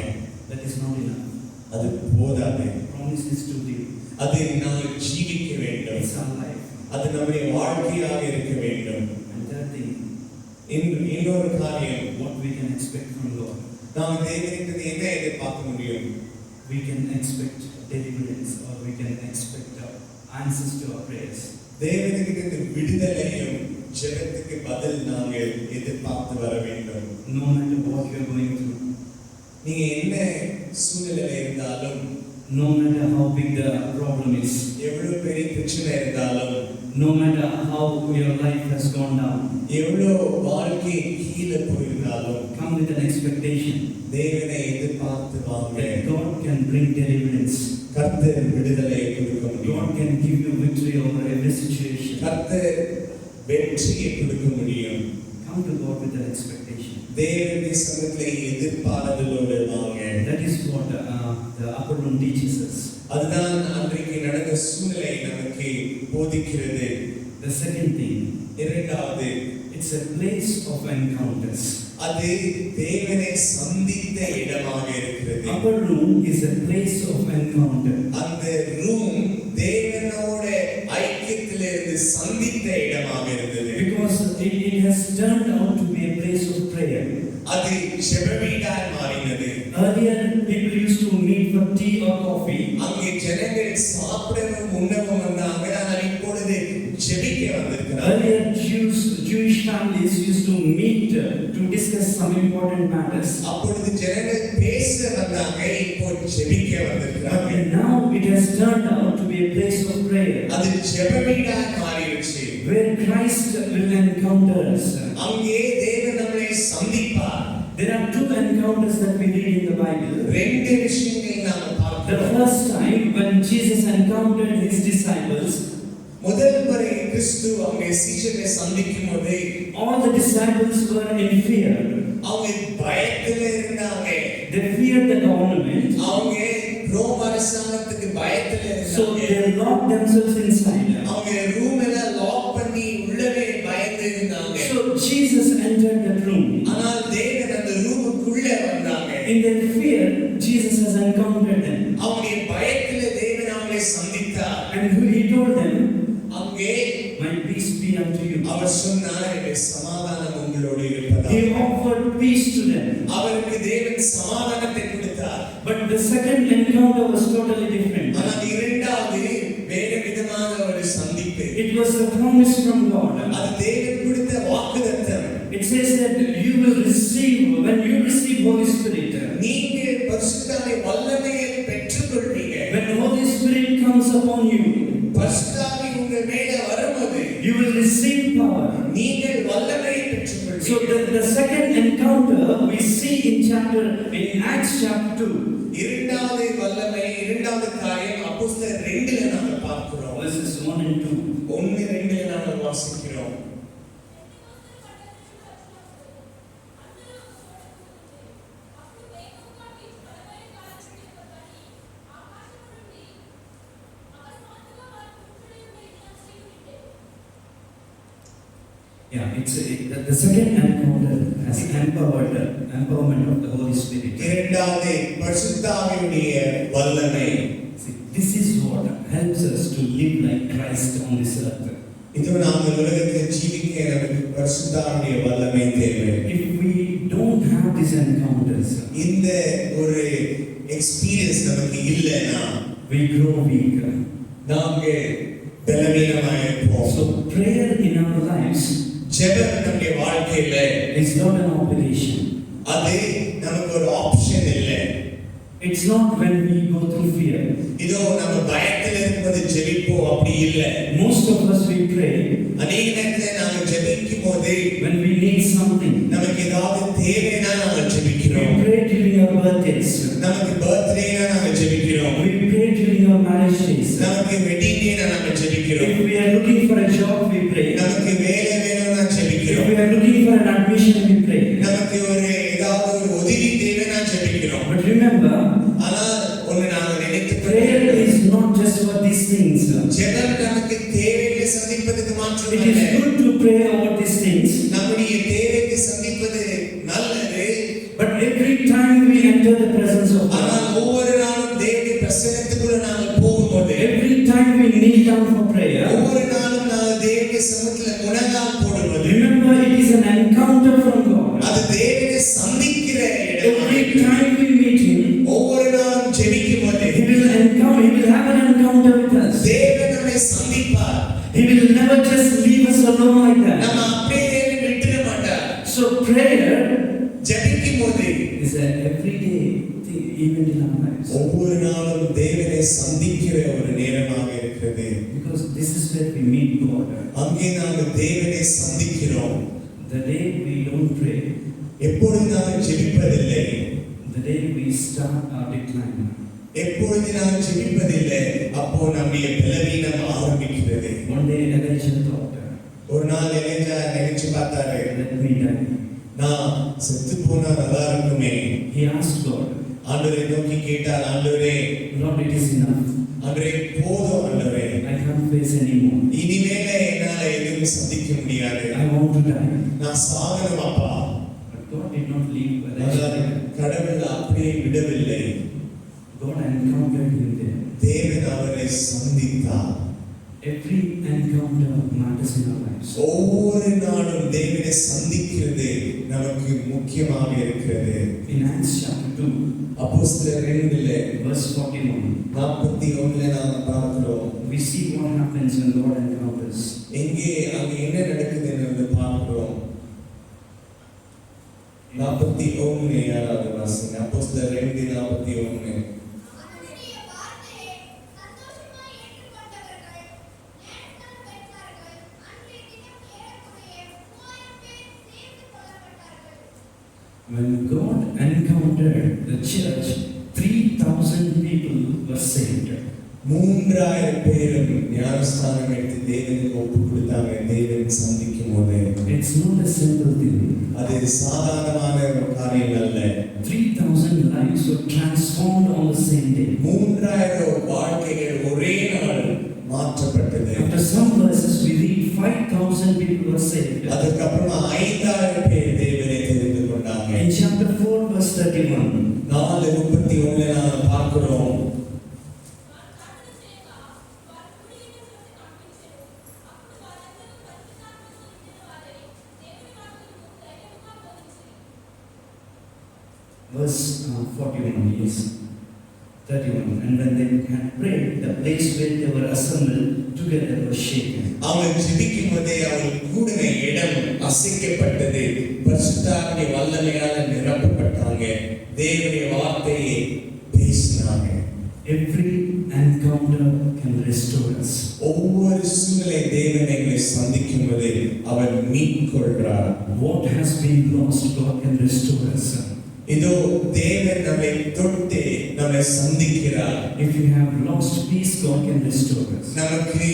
That is not enough. அது போதாது. Promise is to live. அதை நாங்கள் ஜீவிக்க வேண்டும். It's our life. அது நம்முடைய வாழ்க்கையாக இருக்க வேண்டும். And third thing, இன்னொரு காரியம், what we can expect from God. நாம் தேவனிடத்தில் என்ன எதிர்பார்க்க முடியும்? We can expect deliverance, or we can expect answers to our prayers. தேவனிடத்தில் விடுதலையும் ஜெபத்துக்கு பதில் நாங்கள் எதிர்பார்த்து வர வேண்டும். No matter what you are going through, நீங்க என்ன சூழ்நிலையில இருந்தாலும், no matter how big the problem is, எவ்வளவு பெரிய பிரச்சனை இருந்தாலும், no matter how your life has gone down, எவ்வளவு வாழ்க்கை கீழே போயிருந்தாலும், come with an expectation தேவனை எதிர்பார்த்து வாங்க. that God can bring deliverance. கர்த்தர் விடுதலை கொடுக்க God முடியும். can give you victory over every situation. கர்த்தர் வெற்றியை கொடுக்க முடியும். Come to God with an expectation. தேவனுடைய சமூகத்திலே எதிர்பார்த்தலோடு வாங்க. That is what the upper room teaches us. அதுதான் அன்றைக்கு நடந்த சூழ்நிலை நமக்கு போதிக்கிறது. The second thing, இரண்டாவது, it's a place of encounters. அது தேவனை சந்தித்த இடமாக இருக்கிறது. Upper room is a place of encounter. அந்த ரூம் தேவனோட ஐக்கியத்திலிருந்து சந்தித்த இடமாக இருந்தது. Because it has turned out to be a place of prayer. அது ஜெபவீடாய் மாறினது. Earlier people used to meet for tea or coffee. அங்கே ஜனங்கள் சாப்பிடவும் உண்ணவும் வந்தாங்க, ஆனால் இப்பொழுது ஜெபிக்க வந்திருக்கிறார்கள். Earlier Jewish families used to meet to discuss some important matters. அப்பொழுது ஜனங்கள் பேச வந்தாங்க, இப்போ ஜெபிக்க வந்திருக்கிறார்கள். But now it has turned out to be a place of prayer. அது ஜெபவீடாய் மாறிடுச்சு. Where Christ will encounter us. அங்கே தேவன் நம்மை சந்திப்பார். There are two encounters that we read in the Bible. ரெண்டு விஷயங்களை நாம் The பார்க்கிறோம். first time when Jesus encountered his disciples, முதல் முறை கிறிஸ்து அங்கே சீஷர்களை சந்திக்கும் போது all the disciples were in fear. அவங்க பயத்துல இருந்தாங்க. They feared the government. அவங்க ரோம அரசாங்கத்துக்கு பயத்துல So இருந்தாங்க. they locked themselves inside. அவங்க ரூம் எல்லாம் லாக் பண்ணி உள்ளவே பயந்து இருந்தாங்க. So Jesus entered that room. ஆனால் தேவன் அந்த ரூமுக்குள்ள வந்தாங்க. In their fear, Jesus has encountered them. அவங்களுடைய பயத்துல தேவன் அவங்களை சந்தித்தார். And he told them, அங்கே my peace be unto you. அவர் சொன்னார், என்னுடைய சமாதானம் உங்களோடு இருப்பதாக. He offered peace to them. அவருக்கு தேவன் சமாதானத்தை கொடுத்தார். But the second encounter was totally different. ஆனால் இரண்டாவது வேறு விதமான ஒரு சந்திப்பு. It was a promise from God. அது தேவன் கொடுத்த வாக்குத்தத்தம். It says that you will receive, when you receive Holy Spirit, நீங்கள் பரிசுத்தாவின் வல்லமையை பெற்றுக்கொள்வீங்க. when Holy Spirit comes upon you, பரிசுத்தாவி உங்கள் மேலே வரும்போது you will receive power. நீங்கள் வல்லமையை So பெற்றுக்கொள்வீங்க. the second encounter we see in Acts chapter 2. இரண்டாவது வல்லமை, இரண்டாவது காரியம் அப்போஸ்தலர் 2ல நாம பார்க்கிறோம். Verses 1 and 2. 1-2ல நாம வாசிக்கிறோம். Yeah, the second encounter as empowerment of the Holy Spirit. இரண்டாவது பரிசுத்த ஆவியுடைய வல்லமை. See, this is what helps us to live like Christ on this earth. இது நாங்கள் உலகத்தில் ஜீவிக்க நமக்கு பரிசுத்த ஆவியுடைய வல்லமை தேவை. If we don't have these encounters, இந்த ஒரு எக்ஸ்பீரியன்ஸ் நமக்கு இல்லைன்னா we grow weak. நாங்கள் பலவீனமாக இருப்போம். So prayer in our lives ஜெபம் நம்முடைய வாழ்க்கையில is not an obligation. அது நமக்கு ஒரு ஆப்ஷன் இல்லை. It's not when we go through fear. இதோ நம்ம பயத்தில் இருக்கும்போது ஜெபிப்போம், அப்படி இல்லை. Most of us we pray அநேக நேரத்தில் நாங்கள் ஜெபிக்கும் போது when we need something. நமக்கு ஏதாவது தேவைன்னா நாங்கள் We ஜெபிக்கிறோம். pray during our birthdays. நமக்கு பர்த்டேனா நாங்கள் ஜெபிக்கிறோம். We pray during our marriage days. நமக்கு வெட்டிங் டேனா நாங்கள் ஜெபிக்கிறோம். If we are looking for a job, we pray. நமக்கு வேலை வேணும்னா If ஜெபிக்கிறோம். we are looking for an admission, we pray. நமக்கு ஒரு ஏதாவது ஒரு உதவி தேவைன்னா ஜெபிக்கிறோம். But remember, ஆனால் ஒன்று நாங்கள் நினைத்து prayer is not just for these things. ஜெபம் நமக்கு தேவையை சந்திப்பதற்கு It மாற்றமல்ல. is good to pray over these things, நம்முடைய தேவையை சந்திப்பது நல்லது. but every time we enter the presence of God, ஆனால் ஒவ்வொரு நாளும் தேவனுடைய பிரசன்னத்துக்குள்ள நாங்கள் போகும்போது, every time we kneel down for prayer, ஒவ்வொரு நாளும் நாங்கள் தேவனுடைய சமூகத்தில் முழங்கால் போடும்போது, remember it is an encounter from God. அது தேவனை சந்திக்கிற Every இடம். time we meet Him, ஒவ்வொரு நாளும் ஜெபிக்கும் போது He will have an encounter with us. தேவன் நம்மை சந்திப்பார். He will never just leave us alone like நம்ம that. அப்படியே தேவனை விட்டுட மாட்டார். So prayer ஜெபிக்கும் போது is an everyday thing, even in our lives. ஒவ்வொரு நாளும் தேவனை சந்திக்கிற ஒரு நேரமாக இருக்கிறது. Because this is where we meet God. அங்கே நாங்கள் தேவனை சந்திக்கிறோம். The day we don't pray, எப்பொழுது நாங்கள் ஜெபிப்பதில்லை, the day we start our decline. எப்பொழுது நாங்கள் ஜெபிப்பதில்லை, அப்போ நம்முடைய பலவீனம் ஆரம்பிக்கிறது. One day Elijah thought, ஒரு நாள் எலியா நினைச்சு பார்த்தாரு, let me die. நான் செத்து போனா நல்லா இருக்குமே. He asked God, ஆண்டவரை நோக்கி கேட்டார், ஆண்டவரே, Lord, it is enough. ஆண்டவரே போதும் ஆண்டவரே, I can't face anymore. இனிமேல என்னால எதுவும் சந்திக்க முடியாது, I want to die. நான் சாகணும் அப்பா. But God did not leave ஆனால் Elijah. கடவுள் அப்படியே விடவில்லை. God encountered him there. தேவன் அவரை சந்தித்தார். Every encounter matters in our lives. ஒவ்வொரு நாளும் தேவனை சந்திக்கிறது நமக்கு முக்கியமாக இருக்கிறது. In Acts chapter 2, அப்போஸ்தலர் 2 verse 41, 41 நாம் பார்க்கிறோம். we see what happens when God encounters. எங்கே அங்கே என்ன நடக்குதுன்னு பார்க்கிறோம். 41 யாராவது வாசிங்க. அப்போஸ்தலர் 2:41. அவருடைய வார்த்தையை சந்தோஷமாய் ஏற்றுக்கொண்டவர்கள் நேர்த்தல் பெற்றார்கள். அன்றைய தினம் ஏறக்குறைய 3000 பேர் சேர்ந்து கொள்ளப்பட்டார்கள். When God encountered the church, 3,000 people were saved. 3000 பேரும் ஞானஸ்தானம் எடுத்து தேவனுக்கு ஒப்பு கொடுத்தாங்க. தேவன் சந்திக்கும் போது It's not a simple thing. அது சாதாரணமான ஒரு காரியம் அல்ல. 3,000 lives were transformed on the same day. 3000 வாழ்க்கைகள் ஒரே நாள் மாற்றப்பட்டது. After some verses, we read 5,000 people were saved. அதுக்கப்புறமா 5000 பேர் தேவனை தெரிந்து கொண்டாங்க. In chapter 4, verse 31, 4:31 நாம் பார்க்கிறோம். verse 41, yes, 31. And when they had prayed, the place where they were assembled together was shaken. அவர்கள் ஜெபிக்கும் போதே அவர்கள் கூடின இடம் அசைக்கப்பட்டது. பரிசுத்த ஆவியின் வல்லமையால் நிரப்பப்பட்டாங்க. தேவனுடைய வார்த்தையை பேசினாங்க. Every encounter can restore us. ஒவ்வொரு சூழ்நிலை தேவனை சந்திக்கும் போது அவர் மீட்கொள்கிறார். What has been lost, God can restore us. இதோ தேவன் நம்மை தொட்டு நம்மை சந்திக்கிறார். If you have lost peace, God can restore us. நமக்கு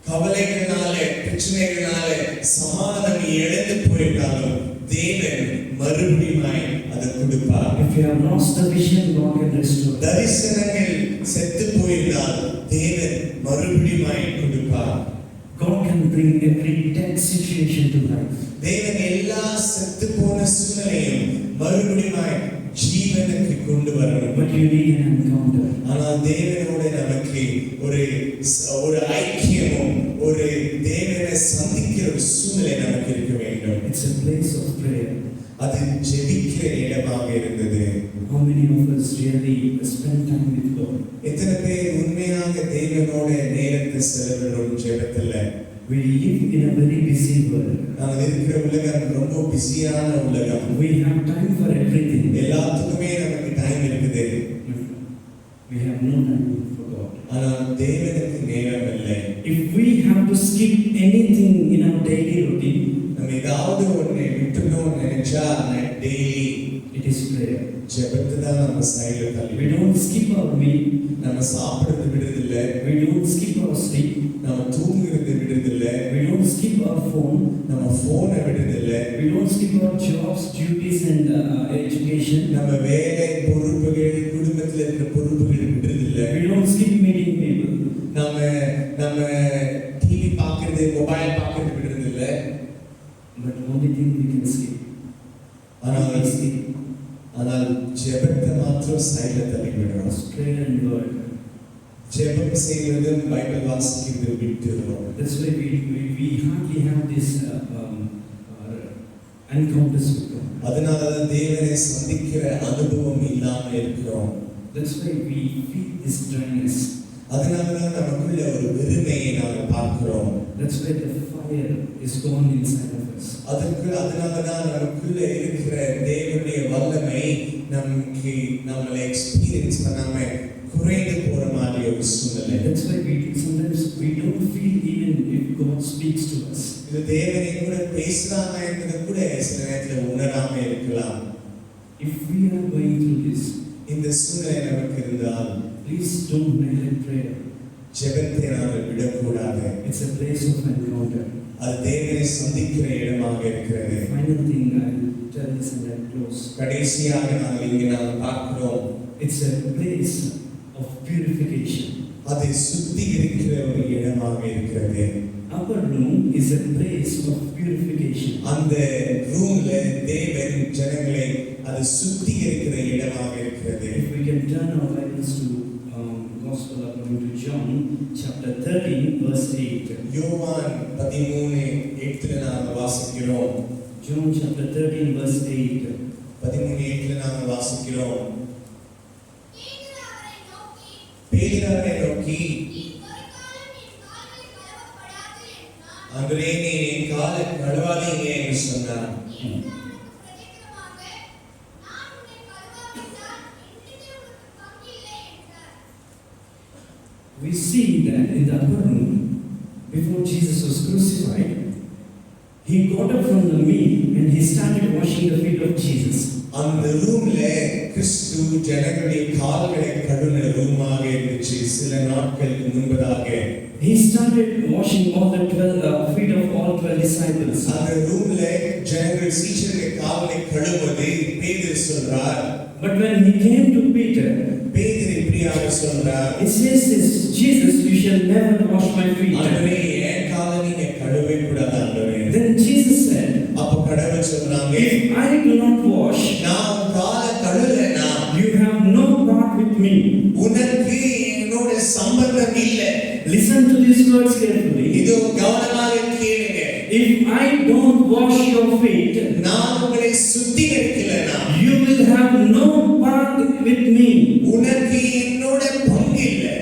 கவலைகளால பிரச்சனைகளால சமாதானம் இழந்து போயிட்டாலும் தேவன் மறுபடியும் அதை கொடுப்பார். If you have lost the vision, God can restore us. தரிசனங்கள் செத்து போயிருந்தால் தேவன் மறுபடியும் கொடுப்பார். God can bring every dead situation to life. தேவன் எல்லா செத்து போன சூழ்நிலையும் மறுபடியும் ஜீவனுக்கு கொண்டு வரணும். But you need an encounter. ஆனால் தேவனோட நமக்கு ஒரு ஐக்கியமும் ஒரு தேவனை சந்திக்கிற ஒரு சூழ்நிலை நமக்கு இருக்க வேண்டும். It's a place of prayer. அது ஜெபிக்கிற இடமாக இருந்தது. How many of us really spend time with God? எத்தனை பேர் உண்மையாக தேவனோட நேரத்தை செலவிடுறோம் ஜெபத்துல? We live in a very busy world. நாங்கள் இருக்கிற உலகம் ரொம்ப பிஸியான உலகம். We have time for everything. எல்லாத்துக்குமே நமக்கு டைம் இருக்குது. We have no time for God. ஆனால் தேவனுக்கு நேரம் இல்லை. If we have to skip anything in our daily routine, நம்ம ஏதாவது ஒன்றை விட்டுணும் நினைச்சா டெய்லி it is prayer. ஜெபத்தை தான் நம்ம சைடுல தள்ளி We don't skip our meal. நம்ம சாப்பிடுறது விடுறதில்ல. We don't skip our sleep. நம்ம தூங்குறது விடுறதில்ல. We don't skip our phone. நம்ம போனை விடுறதில்ல. We don't skip our jobs, duties and education. நம்ம வேலை பொறுப்புகள் குடும்பத்தில் இருக்கிற பொறுப்புகள் விடுறதில்ல. We don't skip meeting people. நம்ம டிவி பார்க்கறது மொபைல் பார்க்கறது விடுறதில்ல. But only thing we can skip. ஆனால் ஜெபத்தை மாத்திரம் சைடுல தள்ளி விடுறோம். Prayer and word. ஜெபம் செய்வதும் பைபிள் வாசிக்கிறது விட்டுறோம். That's why we hardly have this encounters with God. அதனாலதான் தேவனை சந்திக்கிற அனுபவம் இல்லாம இருக்கிறோம். That's why we feel this dryness. அதனாலதான் நமக்குள்ள ஒரு வெறுமையை நாங்கள் பார்க்கிறோம். That's why the fire is gone inside of us. அதனாலதான் நமக்குள்ள இருக்கிற தேவனுடைய வல்லமை நம்மளை எக்ஸ்பீரியன்ஸ் பண்ணாம குறைந்து போற மாதிரி ஒரு சூழ்நிலை. That's why sometimes we don't feel even if God speaks to us. இது தேவனை கூட பேசுறாங்க என்பதை கூட சில நேரத்துல உணராம இருக்கலாம். If we are going through this, இந்த சூழ்நிலை நமக்கு இருந்தால் please don't neglect prayer. ஜெபத்தை நாங்கள் விடக்கூடாது. It's a place of encounter. அது தேவனை சந்திக்கிற இடமாக இருக்கிறது. Final thing I will tell this and I close. கடைசியாக நாங்கள் பார்க்கிறோம். It's a place of purification. அது சுத்திகரிக்கிற ஒரு இடமாக இருக்கிறது. Upper room is a place of purification. அந்த ரூம்ல தேவன் ஜனங்களை அது சுத்திகரிக்கிற இடமாக இருக்கிறது. If we can turn our Bibles to Gospel according to John chapter 13 verse 8. யோவான் 13:8 நாங்கள் வாசிக்கிறோம். John chapter 13 verse 8. 13:8 நாங்கள் வாசிக்கிறோம். பேதுருவை நோக்கி ஆண்டவரே நீ என் காலை கழுவாதீங்க என்று சொன்னார். We see that in the upper room, before Jesus was crucified, he got up from the meal and he started washing the feet of Jesus. அந்த ரூம்ல கிறிஸ்து ஜனங்களுடைய கால்களை கழுவின ரூமாக இருந்துச்சு. சில நாட்களுக்கு முன்பதாக he started washing all the 12 feet of all 12 disciples. அந்த ரூம்ல ஜனங்கள் சீஷருடைய கால்களை கழுவுவது பேதுரு சொல்றார். But when he came to Peter, பேதுரு இப்படியாக சொல்றார். he says this, Jesus, you shall never wash my feet. ஆண்டவரே என் காலை நீங்க கழுவவே கூடாது ஆண்டவரே. Then Jesus said, அப்ப கடவுள் சொல்றாங்க, if I do not wash, நான் காலை கழுவலனா you have no part with me. உனக்கு என்னோட சம்பந்தம் இல்லை. Listen to these words carefully. இதோ கவனமாக கேளுங்க. If I don't wash your feet, நான் உங்களை சுத்திகரிக்கலனா you will have no part with me. உனக்கு என்னோட பங்கு இல்லை.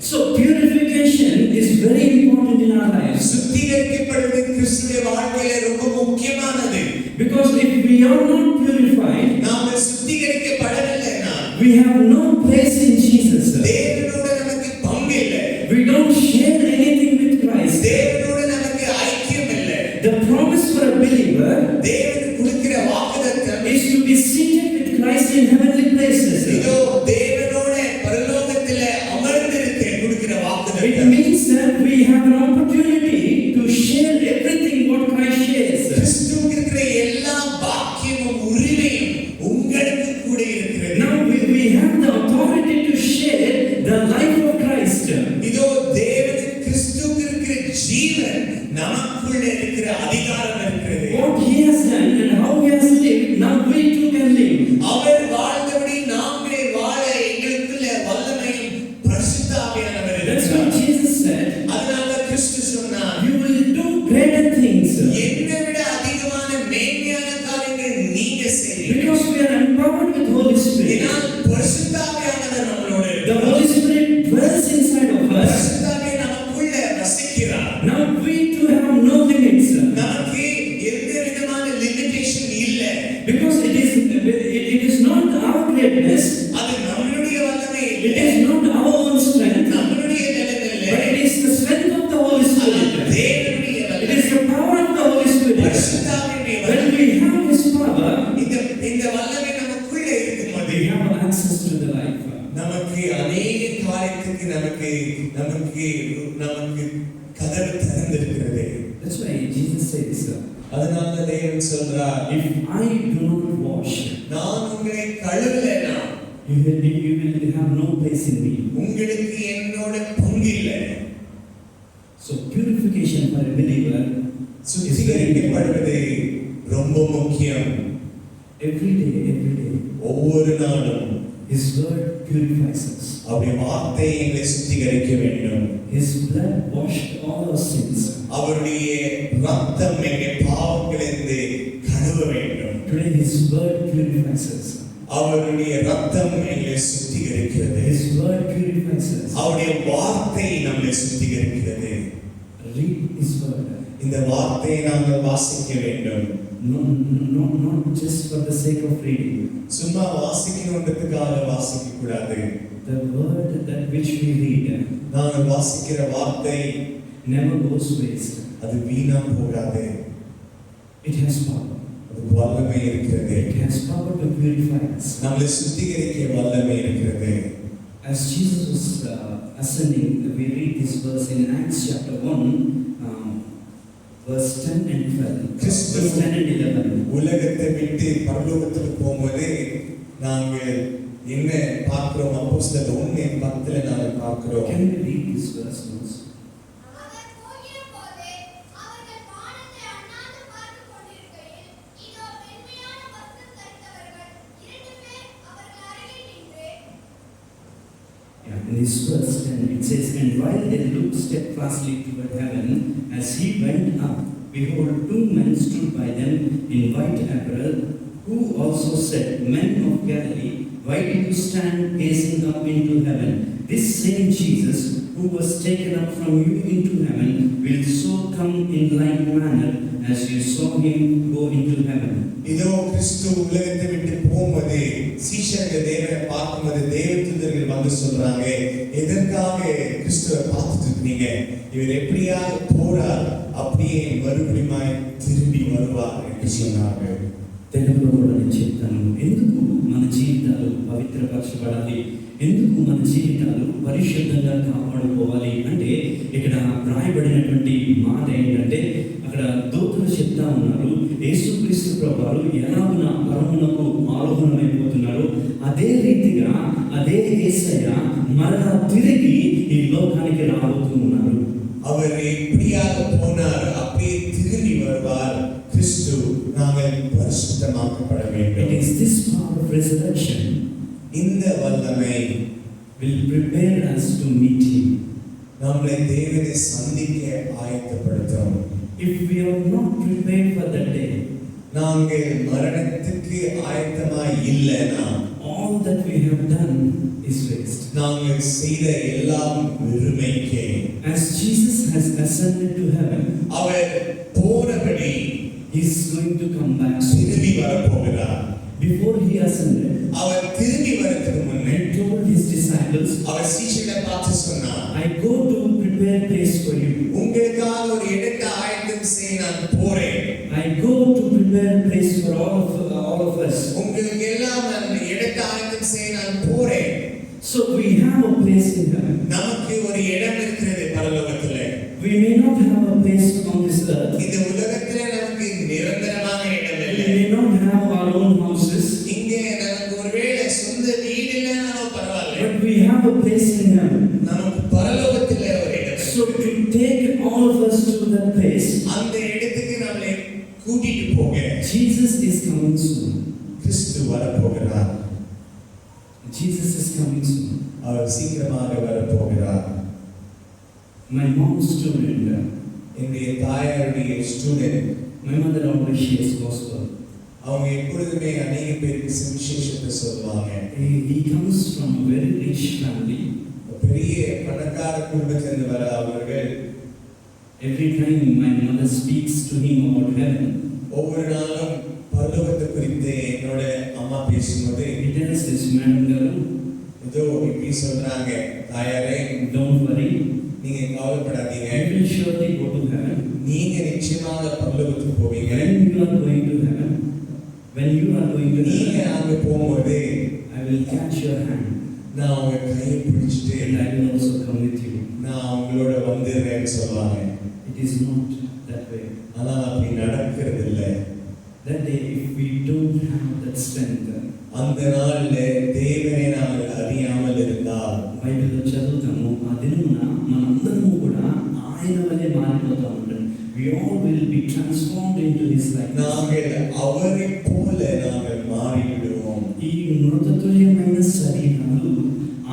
So purification is very important in our lives. சுத்திகரிக்கப்படுவது கிறிஸ்துவின் வாழ்க்கையில ரொம்ப முக்கியமானது. Because if we are not purified, நாம சுத்திகரிக்கப்படவில்லைனா we have no place in Jesus. தேவனோட நமக்கு பங்கு இல்லை. We don't share anything with Christ. தேவனோட நமக்கு ஐக்கியம் இல்லை. The promise for a believer தேவன் கொடுக்கிற வாக்குத்தத்தம் is to be seated with Christ in heavenly places. இதோ தேவனோட பரலோகத்திலே அமர்ந்திருக்க கொடுக்கிற It வாக்குத்தத்தம். means that we have an opportunity to share everything what Christ shares. கிறிஸ்துவுக்கு இருக்கிற எல்லா பாக்கியமும் உரிமையும் உங்களுக்கு கூட இருக்கிறது. Now we have the authority to share the life of Christ. இதோ தேவன் கிறிஸ்துவுக்கு இருக்கிற ஜீவ ஜீவன் நமக்குள்ள இருக்கிற அதிகாரம் இருக்கிறது. What he has done and how he has lived, now we too can live. அவர் வாழ்ந்தபடி நாங்களே வாழ எங்களுக்குள்ள வல்லமையும் பரிசுத்த ஆவியானவர் That's இருக்கிறார். what Jesus said. அதனால கிறிஸ்து சொன்னார், You will do greater things என்னை விட அதிகமான மேன்மையான காரியங்கள் நீங்க செய்வீங்க. because we are empowered with Holy Spirit. ஏனால் பரிசுத்த ஆவியானவர் நம்மளோட The இருக்கிறார். Holy Spirit dwells inside of us. பரிசுத்த ஆவியை நமக்குள்ள வசிக்கிறார். Now we too have no limits நமக்கு எந்த விதமான லிமிட்டேஷன் இல்ல. because it is not our greatness, அது நம்மளுடைய வல்லமை it இல்லை, is not our own strength, நம்மளுடைய நிலைமை இல்லை. but it is the strength of the Holy அது Spirit. தேவனுடைய It வல்லமை. is the power of the Holy Spirit. பரிசுத்த ஆவியுடைய When வல்லமை. we have His power, இந்த வல்லமை நமக்குள்ள இருக்கும்போது we have access to the life. நமக்கு அநேக காரியத்துக்கு நமக்கு கதவு திறந்திருக்கிறது. That's why Jesus says, அதனால தேவன் சொல்றார், if I do not wash, நான் உங்களை கழுவலைனா you will have no place in me. உங்களுக்கு என்னோட பங்கு இல்லை. So purification for a believer சுத்திகரிக்கப்படுவது ரொம்ப முக்கியம். every day. ஒவ்வொரு நாளும் His word purifies us. அவருடைய வார்த்தை எங்களை சுத்திகரிக்க வேண்டும். His blood washed all our sins. அவருடைய ரத்தம் எங்கள் பாவங்களிலிருந்து கழுவ வேண்டும். Today His word purifies us. அவருடைய ரத்தம் எங்களை சுத்திகரிக்கிறது. His word purifies us. அவருடைய வார்த்தை நம்மை சுத்திகரிக்கிறது. Read His word. இந்த வார்த்தையை நாங்கள் வாசிக்க வேண்டும். Not just for the sake of reading. சும்மா வாசிக்கணுன்றதுக்காக வாசிக்க கூடாது. The word that which we read, நாங்கள் வாசிக்கிற வார்த்தை never goes waste. அது வீணா போகாது. It has power. அது வல்லமை இருக்கிறது. It has power to purify us. நம்மை சுத்திகரிக்க வல்லமை இருக்கிறது. As Jesus was ascending, we read this verse in Acts chapter 1, verse 10 and 12. Verse 10 and 11. உலகத்தை விட்டு பரலோகத்துக்கு போகும்போது நாங்கள் என்ன பார்க்கிறோம்? அப்போஸ்தலர் 1:10 நாங்கள் பார்க்கிறோம். Can we read this verse once? அவர் போகிற போதே அவர்கள் வானத்தை அண்ணாந்து பார்த்துக் கொண்டிருக்கையில் இதோ மென்மையான வஸ்திரம் தரித்தவர்கள் 2 பேர் அவர்கள் அருகில் நின்று In this verse 10 it says, and while they looked steadfastly toward heaven as he went up, behold, 2 men stood by them in white apparel, who also said, Men of Galilee, why do you stand gazing up into heaven? This same Jesus who was taken up from you into heaven will so come in like manner as you saw him go into heaven. இதோ கிறிஸ்து உலகத்தை விட்டு போகும்போது சீஷர்கள் தேவனை பார்க்கும்போது தேவதூதர்கள் வந்து சொல்றாங்க, எதற்காக கிறிஸ்துவை பார்த்துட்டு இருக்கீங்க? இவர் எப்படியாக போறார், அப்படியே மறுபடியும் திரும்பி வருவார் என்று சொன்னார்கள். తెలుగులో కూడా నేను చెప్తాను, ఎందుకు మన జీవితాలు పవిత్రపరచబడాలి, ఎందుకు మన జీవితాలు పరిశుద్ధంగా కాపాడుకోవాలి అంటే ఇక్కడ రాయబడినటువంటి మాట ఏంటంటే, అక్కడ దూతలు చెప్తా ఉన్నారు, యేసుక్రీస్తు ప్రభువారు ఎలాగున పరమునకు ఆరోహణమైపోతున్నారు, అదే రీతిగా అదే యేసయ్య మరలా తిరిగి ఈ లోకానికి రాబోతూ ఉన్నారు. அவர் எப்படியாக போனார், அப்படியே திரும்பி வருவார். கிறிஸ்து நாங்கள் பரிசுத்தமாக்கப்பட வேண்டும். It is this power of resurrection இந்த வல்லமை will prepare us to meet him. நம்மை தேவனை சந்திக்க ஆயத்தப்படுத்தும். If we are not prepared for that day, நாங்கள் மரணத்துக்கு ஆயத்தமாய் இல்லைனா all that we have done is waste. நாங்கள் செய்த எல்லாம் வெறுமைக்கே. As Jesus has ascended to heaven, our போனபடி he is going to come back திரும்பி soon. வரப்போகிறார். Before he ascended, அவர் திரும்பி வரதுக்கு முன்னே he told his disciples, அவர் சீஷர்களை பார்த்து சொன்னார், I go to prepare place for you. உங்களுக்காக ஒரு இடத்தை ஆயத்தம் செய்ய நான் போறேன். I go to prepare place for all of us. உங்களுக்கு எல்லாம் நான் இடத்தை ஆயத்தம் செய்ய நான் போறேன். So we have a place in heaven. நமக்கு ஒரு இடம் இருக்கிறது பரலோகத்திலே. We may not have a place on this earth. இந்த உலகத்திலே நமக்கு நிரந்தரமான இடம் We இல்லை. may not have our own houses. இங்கே நமக்கு ஒருவேளை சொந்த வீடு இல்லைனாலும் பரவாயில்லை. But we have a place in heaven. நமக்கு பரலோகத்திலே ஒரு இடம் So இருக்கிறது. to take all of us to that place, அந்த இடத்துக்கு நம்மளை கூட்டிட்டு போக Jesus is coming soon. கிறிஸ்து வரப்போகிறார். Jesus is coming soon. அவர் சீக்கிரமாக வரப்போகிறார். My mom's student, என்னுடைய தாயாருடைய student, my mother always shares gospel. அவங்க எப்பொழுதுமே அநேக பேருக்கு சுவிசேஷத்தை சொல்லுவாங்க. He comes from a very rich family. பெரிய பணக்கார குடும்பத்திலிருந்து வர அவர்கள் Every time my mother speaks to him about heaven, ஒவ்வொரு நாளும் பரலோகத்தை குறித்து என்னோட அம்மா பேசும்போது he tells this madam girl, ஏதோ இப்படி சொல்றாங்க, தாயாரே don't worry, நீங்க கவலைப்படாதீங்க, you will surely go to heaven. நீங்க நிச்சயமாக பரலோகத்துக்கு போவீங்க. When you are going to heaven, நீங்க அங்க போகும்போது I will catch your hand நான் உங்க கையை பிடிச்சிட்டு and I will also come with you. நான் உங்களோட வந்துடுறேன்னு சொல்லுவாங்க. It is not that way. ஆனா அப்படி நடக்கிறது இல்லை. That day, if we don't have that strength, அந்த நாள்ல தேவனை நாங்கள் அறியாமல் இருந்தால் బైబిల్లో చదువుతాము ఆ దినమున మనందరము కూడా ఆయన వలె మారిపోతాం. We all will be transformed into his likeness. நாங்கள் அவரை போல நாங்கள் மாறிவிடுவோம். ఈ మృతతుల్యమైన శరీరాలు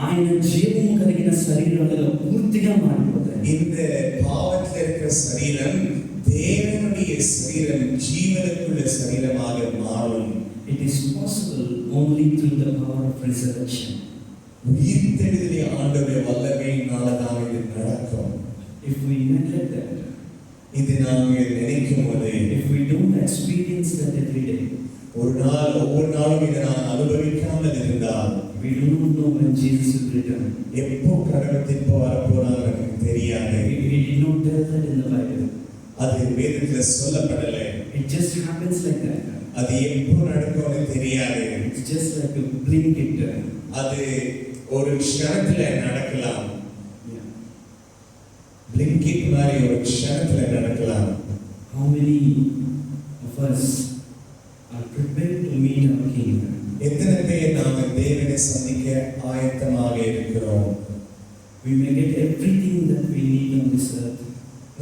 ఆయన జీవము కలిగిన శరీరాలుగా పూర్తిగా మారిపోతాయి. இந்த பாவத்தில் இருக்கிற சரீரம் தேவனுடைய சரீரம், ஜீவனுக்குள்ள சரீரமாக மாறும். It is possible only through the power of resurrection. உயிர்த்தெழுதலை ஆண்டவருடைய வல்லமையினால தான் இது நடக்கும். If we neglect that, இது நாங்கள் நினைக்கும் போது, if we don't experience that every day, ஒவ்வொரு நாளும் இதை நான் அனுபவிக்காமல் இருந்தால், we do not know when Jesus will return. எப்போ கடவுள் திரும்ப வரப்போறாங்க எனக்கு தெரியாது. He did not tell that in the Bible. அது வேதத்துல சொல்லப்படலை. It just happens like that. அது எப்போ நடக்கும்னு தெரியாது. It's just like a blink it. அது ஒரு க்ஷணத்துல நடக்கலாம். பிளிங்கிட் மாதிரி ஒரு க்ஷணத்துல நடக்கலாம். How many of us are prepared to meet our King? எத்தனை பேர் நாங்கள் தேவனை சந்திக்க ஆயத்தமாக இருக்கிறோம்? We may get everything that we need on this earth.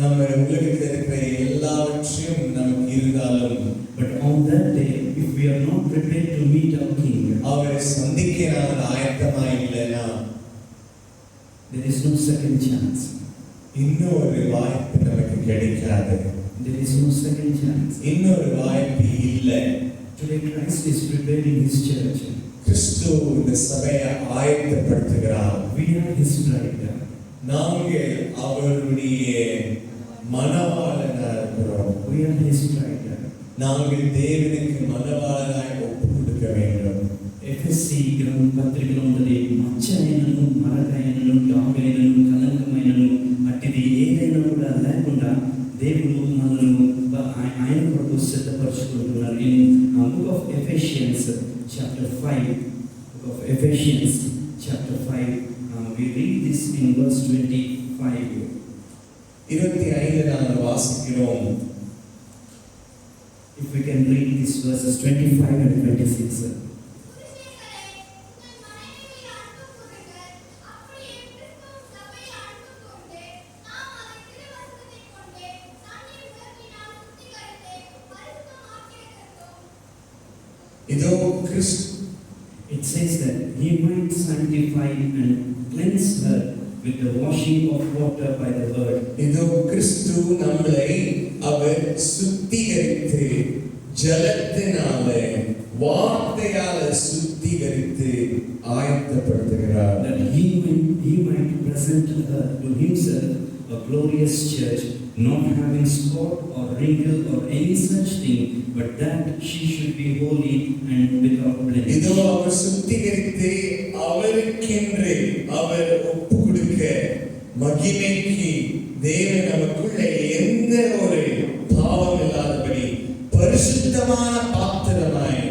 நம்ம உலகத்தில் இருக்கிற எல்லாவற்றையும் நமக்கு இருந்தாலும், but on that day, if we are not prepared to meet our King, அவரை சந்திக்க நாங்கள் ஆயத்தமாக இல்லைன்னா, there is no second chance. இன்னொரு வாய்ப்பு நமக்கு கிடைக்காது. There is no second chance. இன்னொரு வாய்ப்பு இல்லை. Today Christ is preparing his church. கிறிஸ்து இந்த சபையை ஆயத்தப்படுத்துகிறார். We are his bride. நாங்கள் அவருடைய மணவாளனாக இருக்கிறோம். We are his bride. நாங்கள் தேவனுக்கு மணவாளனாய் ஒப்பு கொடுக்க வேண்டும். ఎఫ్ఎస్సి గ్రంథ పత్రికలో ఉన్నది మచ్చైనను మరకైనను డాగైనను కలంకమైనను అట్టిది ఏదైనా కూడా లేకుండా దేవుడు మనల్ని ఆయన కొరకు సిద్ధపరచుకుంటున్నారు. In book of Ephesians chapter 5, book of Ephesians chapter 5, we read this in verse 25. 25 நாங்கள் வாசிக்கிறோம். If we can read these verses 25 and 26. இதோ கிறிஸ்து, It says that he might sanctify and cleanse her with the washing of water by the word. இதோ கிறிஸ்து நம்மை அவர் சுத்திகரித்து ஜலத்தினாலே வார்த்தையால சுத்திகரித்து ஆயத்தப்படுத்துகிறார். That he might present her to himself a glorious church, not having spot or wrinkle or any such thing, but that she should be holy and without blemish. இதோ அவர் சுத்திகரித்து அவருக்கென்று அவர் ஒப்பு கொடுக்க மகிமைக்கு தேவன் நமக்குள்ளே எந்த ஒரு பாவம் இல்லாதபடி பரிசுத்தமான பாத்திரமாய்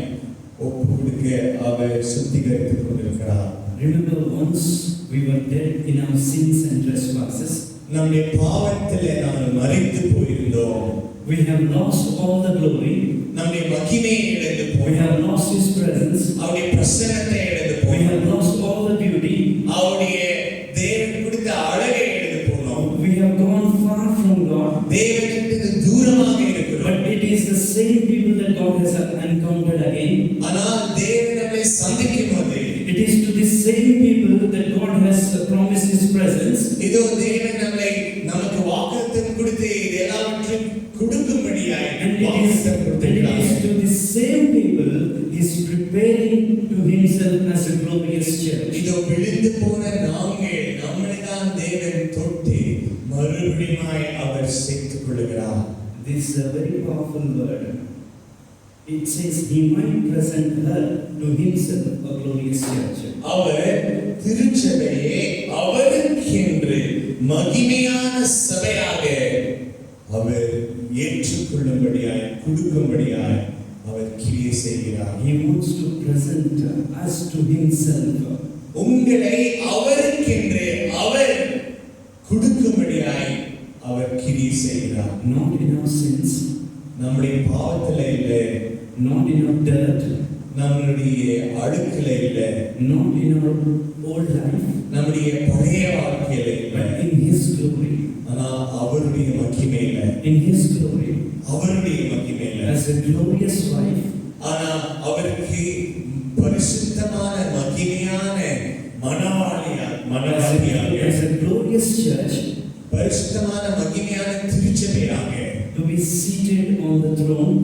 ஒப்பு கொடுக்க அவர் சுத்திகரித்துக் கொண்டிருக்கிறார். Remember, once we were dead in our sins and trespasses, நம்முடைய பாவத்திலே நாம் மரித்து போயிருந்தோம். we have lost all the glory, நம்முடைய மகிமையை இழந்து we போனோம். have lost his presence, அவருடைய பிரசன்னத்தை இழந்து we have போனோம். lost all the beauty, அவருடைய தேவன் கொடுத்த அழகை இழந்து போனோம். we have gone far from God. தேவன் same people that God has encountered again. ஆனால் தேவன் நம்மை சந்திக்கும் போது It is to the same people that God has promised His presence. இதோ தேவன் நம்மை நமக்கு வாக்குத்தத்தம் கொடுத்து இது எல்லாவற்றையும் கொடுக்கும்படியாய் And வாக்குத்தத்தம் it கொடுத்திருக்கிறார். is to the same people He is preparing to Himself as a glorious church. இதோ விழுந்து போன நாங்கள் நம்மை தான் தேவன் தொட்டு மறுபடியுமாய் அவர் சேர்த்துக் கொள்கிறார். This is a very powerful word. It says He might present her to Himself a glorious church. அவர் திருச்சபையை அவருக்கென்று மகிமையான சபையாக அவர் ஏற்றுக்கொள்ளும்படியாய் கொடுக்கும்படியாய் அவர் கிரியை செய்கிறார். He wants to present us to Himself. உங்களை அவருக்கென்று அவர் கொடுக்கும்படியாய் அவர் கிரியை செய்கிறார். Not in our sins, நம்முடைய பாவத்துல இல்லை, not in our dirt, நம்முடைய அழுக்குல இல்லை, not in our old life, நம்முடைய பழைய வாழ்க்கையில இல்லை, but in His glory. ஆனா அவருடைய மகிமையில, In His glory, அவருடைய மகிமையில, as a glorious wife, ஆனா அவருக்கு பரிசுத்தமான மகிமையான மணவாளியாக as a glorious church, பரிசுத்தமான மகிமையான திருச்சபையாக to be seated on the throne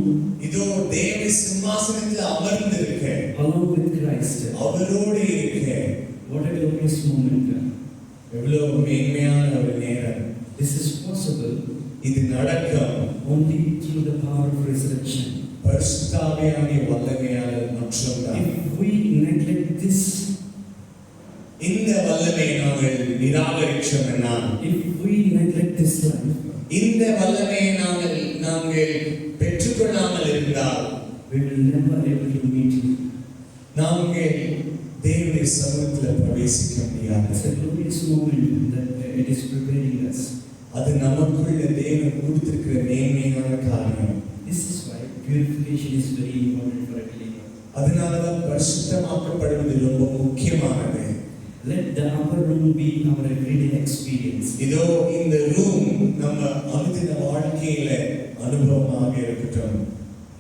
இதோ தேவ சிம்மாசனத்தில் அமர்ந்திருக்க, along with Christ. அவரோடு இருக்க, What a glorious moment. எவ்வளவு மேன்மையான ஒரு நேரம். This is possible இது நடக்கும் only through the power of resurrection. பரிசுத்தாவியானுடைய வல்லமையால் மட்டும்தான். If we neglect this, இந்த வல்லமையை நாங்கள் நிராகரிச்சோம் என்றால், if we neglect this life, இந்த வல்லமையை நாங்கள் பெற்றுக்கொள்ளாமல் இருந்தால், we will never able to meet Him. நாங்கள் தேவனுடைய சமூகத்தில் பிரவேசிக்க முடியாது. It's a glorious moment that it is preparing us. அது நமக்குள்ள தேவன் கொடுத்திருக்கிற மேன்மையான காரியம். This is why purification is very important for a believer. அதனாலதான் பரிசுத்தமாக்கப்படுவது ரொம்ப முக்கியமானது. Let the upper room be our everyday experience. இதோ இந்த ரூம் நம்ம அனுதின வாழ்க்கையில அனுபவமாக இருக்கட்டும்.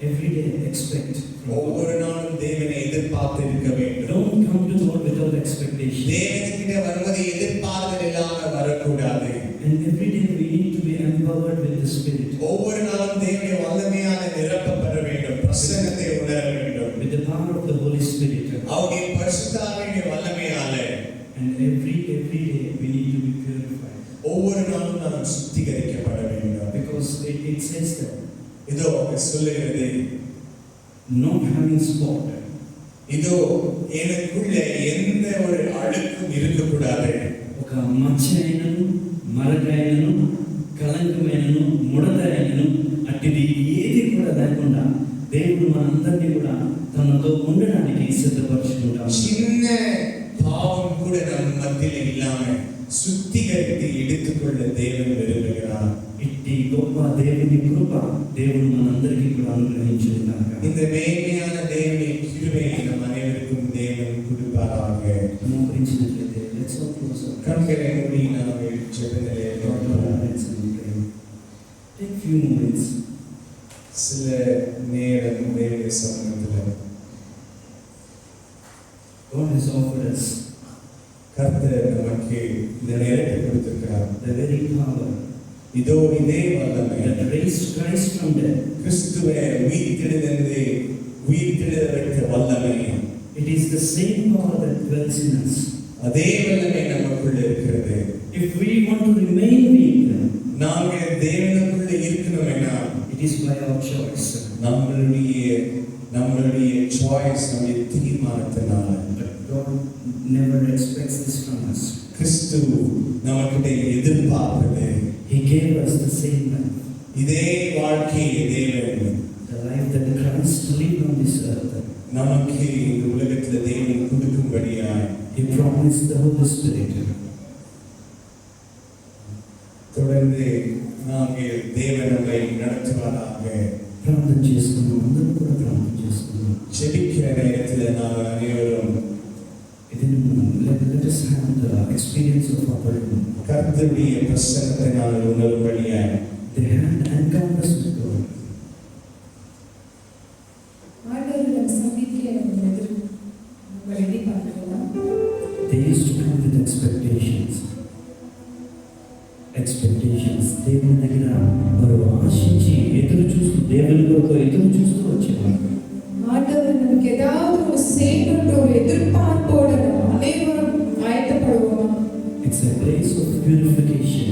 Every day expect. ஒவ்வொரு நாளும் தேவனை எதிர்பார்த்து இருக்க வேண்டும். Don't come to God without expectation. தேவன்கிட்ட வருவதை எதிர்பார்த்தல் இல்லாம வரக்கூடாது. And every day we need to be empowered with the Spirit. ஒவ்வொரு நாளும் தேவனுடைய வல்லமையால நிரப்பப்பட வேண்டும். பிரசன்னத்தை உணர வேண்டும். With the power of the Holy Spirit. அவருடைய பரிசுத்த ஆவியுடைய வல்லமையால. And every day we need to be purified. ஒவ்வொரு நாளும் நாம் சுத்திகரிக்கப்பட வேண்டும். Because it says that. இதோ சொல்லுகிறது, not having spot. இதோ எனக்குள்ள எந்த ஒரு அழுக்கும் இருக்கக்கூடாது. ఒక మచ్చైనను మరకైనను కలంకమైనను ముడతైనను అట్టిది ఏది కూడా లేకుండా దేవుడు మనందరినీ కూడా తనతో ఉండడానికి సిద్ధపరచుకుంటాడు. சின்ன பாவம் கூட நம் மத்தியில் இல்லாம சுத்திகரித்து எடுத்துக்கொள்ள தேவன் விரும்புகிறார். ఇట్టి గొప్ప దేవుని కృప దేవుడు మనందరికీ కూడా అనుగ్రహించుగాక. இந்த மேன்மையான தேவனுடைய கிருபையை நம் அனைவருக்கும் தேவன் கொடுப்பாராக. మోకరించినట్లయితే let's all close our கண்களை மூடி நாங்கள் ஜெபத்திலே take few moments. சில நேரம் தேவனுடைய சமூகத்தில் God has offered us கர்த்தர் நமக்கு இந்த நேரத்தை கொடுத்திருக்கிறார். the very power இதோ இதே வல்லமை that raised Christ from death. கிறிஸ்துவை உயிர்த்தெழுத வைத்த வல்லமை. It is the same power that dwells in us. அதே வல்லமை நமக்குள்ள இருக்கிறது. If we want to remain weak, நாங்கள் தேவனுக்குள்ள இருக்கணும்னா it is by our choice. நம்மளுடைய சாய்ஸ், நம்முடைய தீர்மானத்தினால. But God never expects this from us. கிறிஸ்து நமக்கிட்ட எதிர்பார்ப்பது, He gave us the same life. இதே வாழ்க்கையை தேவன், The life that Christ lived on this earth. நமக்கு இந்த உலகத்தில் தேவன் கொடுக்கும்படியாய் He promised the Holy Spirit. தொடர்ந்து நாங்கள் தேவன் நம்மை நடத்துவாராக. ప్రార్థన చేసుకున్నాం, అందరూ కూడా ప్రార్థన చేసుకున్నాం. ஜெபிக்கிற நேரத்தில் நாங்கள் அனைவரும் let us have the experience of our room. கர்த்தருடைய பிரசன்னத்தை நாங்கள் உணரும்படியாய் They had encounters with God. దేవుని దగ్గర వారు ఆశించి ఎదురు చూస్తూ దేవుని కొరకు ఎదురు చూస్తూ వచ్చేవారు. ஆண்டவர் நமக்கு ஏதாவது ஒரு செய்யணுன்ற ஒரு எதிர்பார்ப்போட நம்ம அனைவரும் ஆயத்தப்படுவோம். It's a place of purification.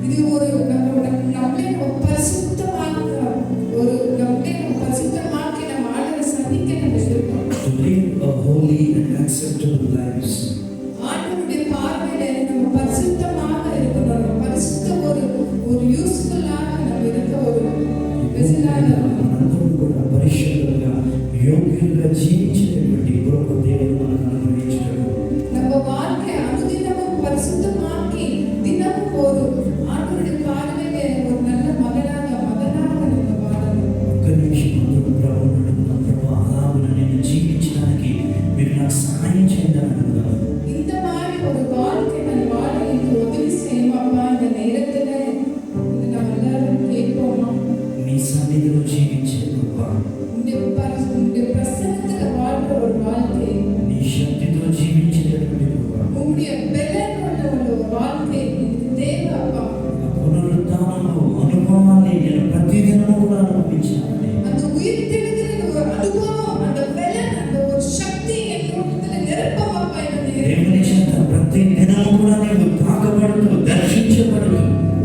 இது ஒரு நம்மளே பரிசுத்தமாக்க ஒரு நம்மளே பரிசுத்தமாக்கி நம்ம ஆண்டவரை சந்திக்க நம்ம இருக்கோம். To live a holy and acceptable lives. ஆண்டவருடைய பார்வையில நம்ம பரிசுத்தமாக இருக்கணும். பரிசுத்த ஒரு யூஸ்ஃபுல்லாக நம்ம இருக்க ஒரு வெசலாக మనందరం కూడా పరిశుద్ధంగా యోగ్యంగా జీవించేటువంటి గొప్ప దేవుడు మనకు అనుగ్రహించాడు. நம்ம வாழ்க்கை அனுதினமும் பரிசுத்தமாக்கி தினமும் ஒரு ஆண்டவருடைய பார்வையில ஒரு நல்ல மகனாக நம்ம வாழணும். ఒక్క నిమిషం అందరూ ప్రభువుని అడుగుదాం. ప్రభు అలాగున నేను జీవించడానికి మీరు నాకు సహాయం చేయండి అని అడుగుదాం. இந்த மாதிரி ஒரு வாழ்க்கை நான் வாழ எனக்கு உதவி செய்யுமாப்பா. இந்த நேரத்துல இது நம்ம எல்லாரும் கேட்போமா? నీ సన్నిధిలో జీవించే కృప, உங்களுடைய பிரசன்னத்துல வாழ்ற ஒரு வாழ்க்கை, నీ శక్తితో జీవించేటటువంటి కృప, உங்களுடைய பலன் கொண்ட ஒரு வாழ்க்கை எனக்கு தேவை அப்பா. ఆ పునరుద్ధానపు అనుభవాన్ని నేను ప్రతిదినము కూడా అనుభవించాలని, அந்த உயிர்த்தெழுதலின் ஒரு அனுபவம், அந்த பலன், அந்த ஒரு சக்தி என்னோடத்துல நிரப்பமாப்பா. இந்த நேரம் దేవుని చేత ప్రతి దినము కూడా నేను తాకబడుతూ దర్శించబడుతూ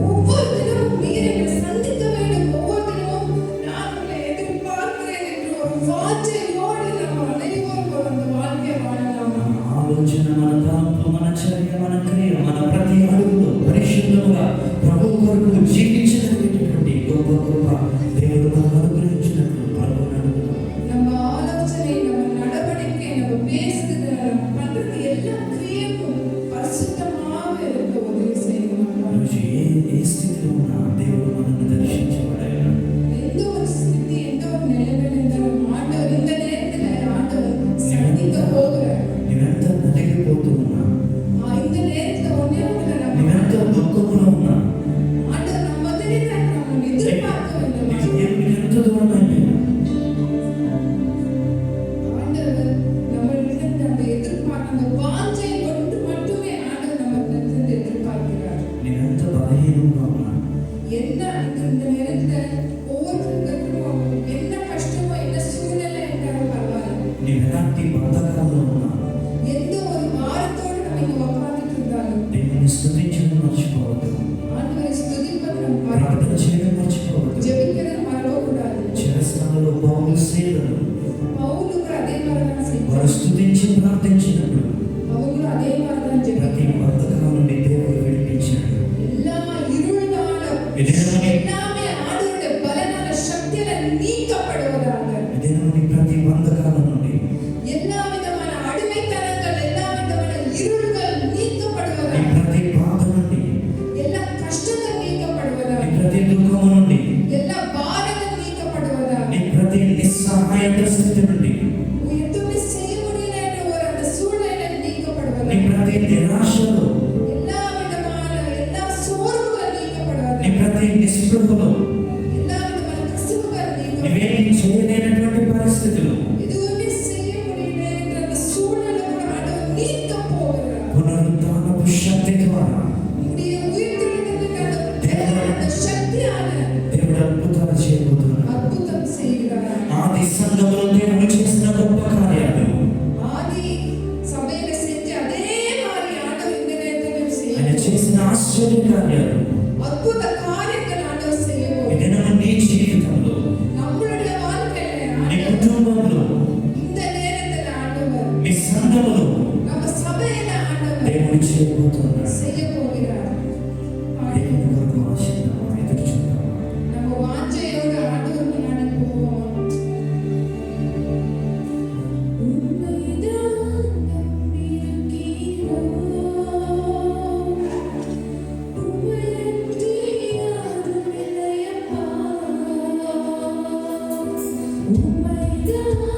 ஒவ்வொரு தினமும் நீர் என்னை சந்திக்க வேண்டும். ஒவ்வொரு தினமும் நான் உங்களை எதிர்பார்க்கிறேன் என்று ஒரு வாஞ்சையோடு நம்ம அனைவரும் அந்த வாழ்க்கையை வாழலாம். మన ఆలోచన, మన తలంపు, మన చర్య, మన క్రియ, మన ప్రతి అడుగులో పరిశుద్ధంగా ప్రభు కొరకు జీవించగలిగేటటువంటి గొప్ప కృప దేవుడు మనకు అనుగ్రహించినట్లు ప్రభువుని అడుగుదాం. நம்ம ஆலோசனை, நம்ம நடவடிக்கை, நம்ம பேசுறது, நம்ம பண்றது எல்லாம் கிரியையும் பரிசுத்தமாக இருக்க உதவி செய்யணும். ఈరోజు ఏ స్థితిలో ఉన్నా దేవుడు మనల్ని దర్శించబడాలి. எந்த ஒரு ஸ்திதி, எந்த ஒரு நிலைமையில இருந்தாலும் ஆண்டவர் இந்த நேரத்துல ஆண்டவர் சந்திக்க போகிறார். నువ్వెంత నలిగిపోతూ ఉన్నా, இந்த நேரத்துல ஒன்னே ஒண்ணு நம்ம నువ్వెంత దుఃఖంలో ఉన్నా, ஆண்டவர் நம்ம மத்தியில நம்ம எதிர்பார்க்க வேண்டும். నీకు ఎంత దూరం అయిపోయినా ஆண்டவர் நம்மளிடம் அந்த எதிர்பார்க்க அந்த வாஞ்சை ஒன்று மட்டுமே ஆண்டவர் நம்மளிடம் எதிர்பார்க்கிறார். నీవెంత బలహీనంగా ఉన్నా, என்ன இந்த நேரத்துல ஒவ்வொருத்தருக்கும் என்ன கஷ்டமோ என்ன சூழ்நிலை என்றாலும் பரவாயில்ல. నీవెలాంటి బంధకాల్లో ఉన్నా, எந்த ஒரு வாரத்தோடு நம்ம இங்க உட்கார்ந்துட்டு இருந்தாலும் దేవుని స్తుతించడం మర్చిపోవద్దు, ஆண்டவரை ஸ்துதிப்பதை நம்ம ప్రార్థన மறக்கக்கூடாது. చేయడం మర్చిపోవద్దు. ஜெபிக்கிறதை மறக்கக்கூடாது. చిరస్థానంలో పౌలు సేవలు பவுலும் அதே மாதிரிதான் செய்வார். వారు స్తుతించి ప్రార్థించినప్పుడు அவங்களும் அதே மாதிரிதான் ప్రతి ஜெபிக்கிறார். బంధకాల నుండి దేవుడు విడిపించాడు. எல்லா இருளால எல்லாமே ஆண்டவருடைய பலனால சக்தியால நீக்கப்படுவதாக. ఇదే ప్రతి బంధకాల నుండి, எல்லா விதமான அடிமைத்தனங்கள், எல்லா விதமான இருள்கள் నీ நீக்கப்படுவதாக. ప్రతి బాధ నుండి, எல்லா கஷ்டங்கள் నీ நீக்கப்படுவதாக. ప్రతి దుఃఖము నుండి, எல்லா பாரங்கள் நீக்கப்படுவதாக. నీ ప్రతి నిస్సహాయత స్థితి నుండి, எதுவுமே செய்ய முடியல என்ற ஒரு அந்த சூழ்நிலை నీ நீக்கப்படுவதாக. ప్రతి నిరాశలో, எல்லா விதமான எல்லா சோர்வுகள் నీ நீக்கப்படுவதாக. ప్రతి నిస్పృహలో, எல்லா விதமான கசப்புகள் நீக்கப்படுவதாக. నువ్వేమి చేయలేనటువంటి పరిస్థితులు எதுவுமே செய்ய முடியல என்ற அந்த சூழ்நிலை கூட ஆண்டவர் நீக்க போகிறார். పునరుద్ధానపు శక్తి ద్వారా உம்முடைய உயிர்த்தெழுதலுக்கு அந்த சக்தியான దేవుడు అద్భుతాలు చేయబోతున్నాడు. அற்புதம் செய்கிறார். ఆది సంఘంలో దేవుడు చేసిన గొప్ప కార్యాలు, ஆதி சபையில செஞ்ச அதே மாதிரி ஆண்டவர் இந்த நேரத்திலும் ఆయన செய்ய చేసిన ఆశ్చర్య కార్యాలు அற்புத காரியங்கள் ஆண்டவர் செய்ய ఇదే నీ జీవితంలో, நம்மளுடைய வாழ்க்கையில నీ ஆண்டவர் కుటుంబంలో, இந்த நேரத்துல ஆண்டவர் నీ సంఘములో நம்ம சபையில ஆண்டவர் దేవుడు చేయబోతున్నాడు. செய்ய போகிறார். దేవుని కొరకు ఆశిద్దామా, ఎదురు చూద్దామా. நம்ம வாஞ்சையோட ஆண்டவர் முன்னாடி போவோம். உம்மைதான் நம்பியிருக்கிறோம். உம்மையன்றி யாரும் இல்லையப்பா. உம்மைதான்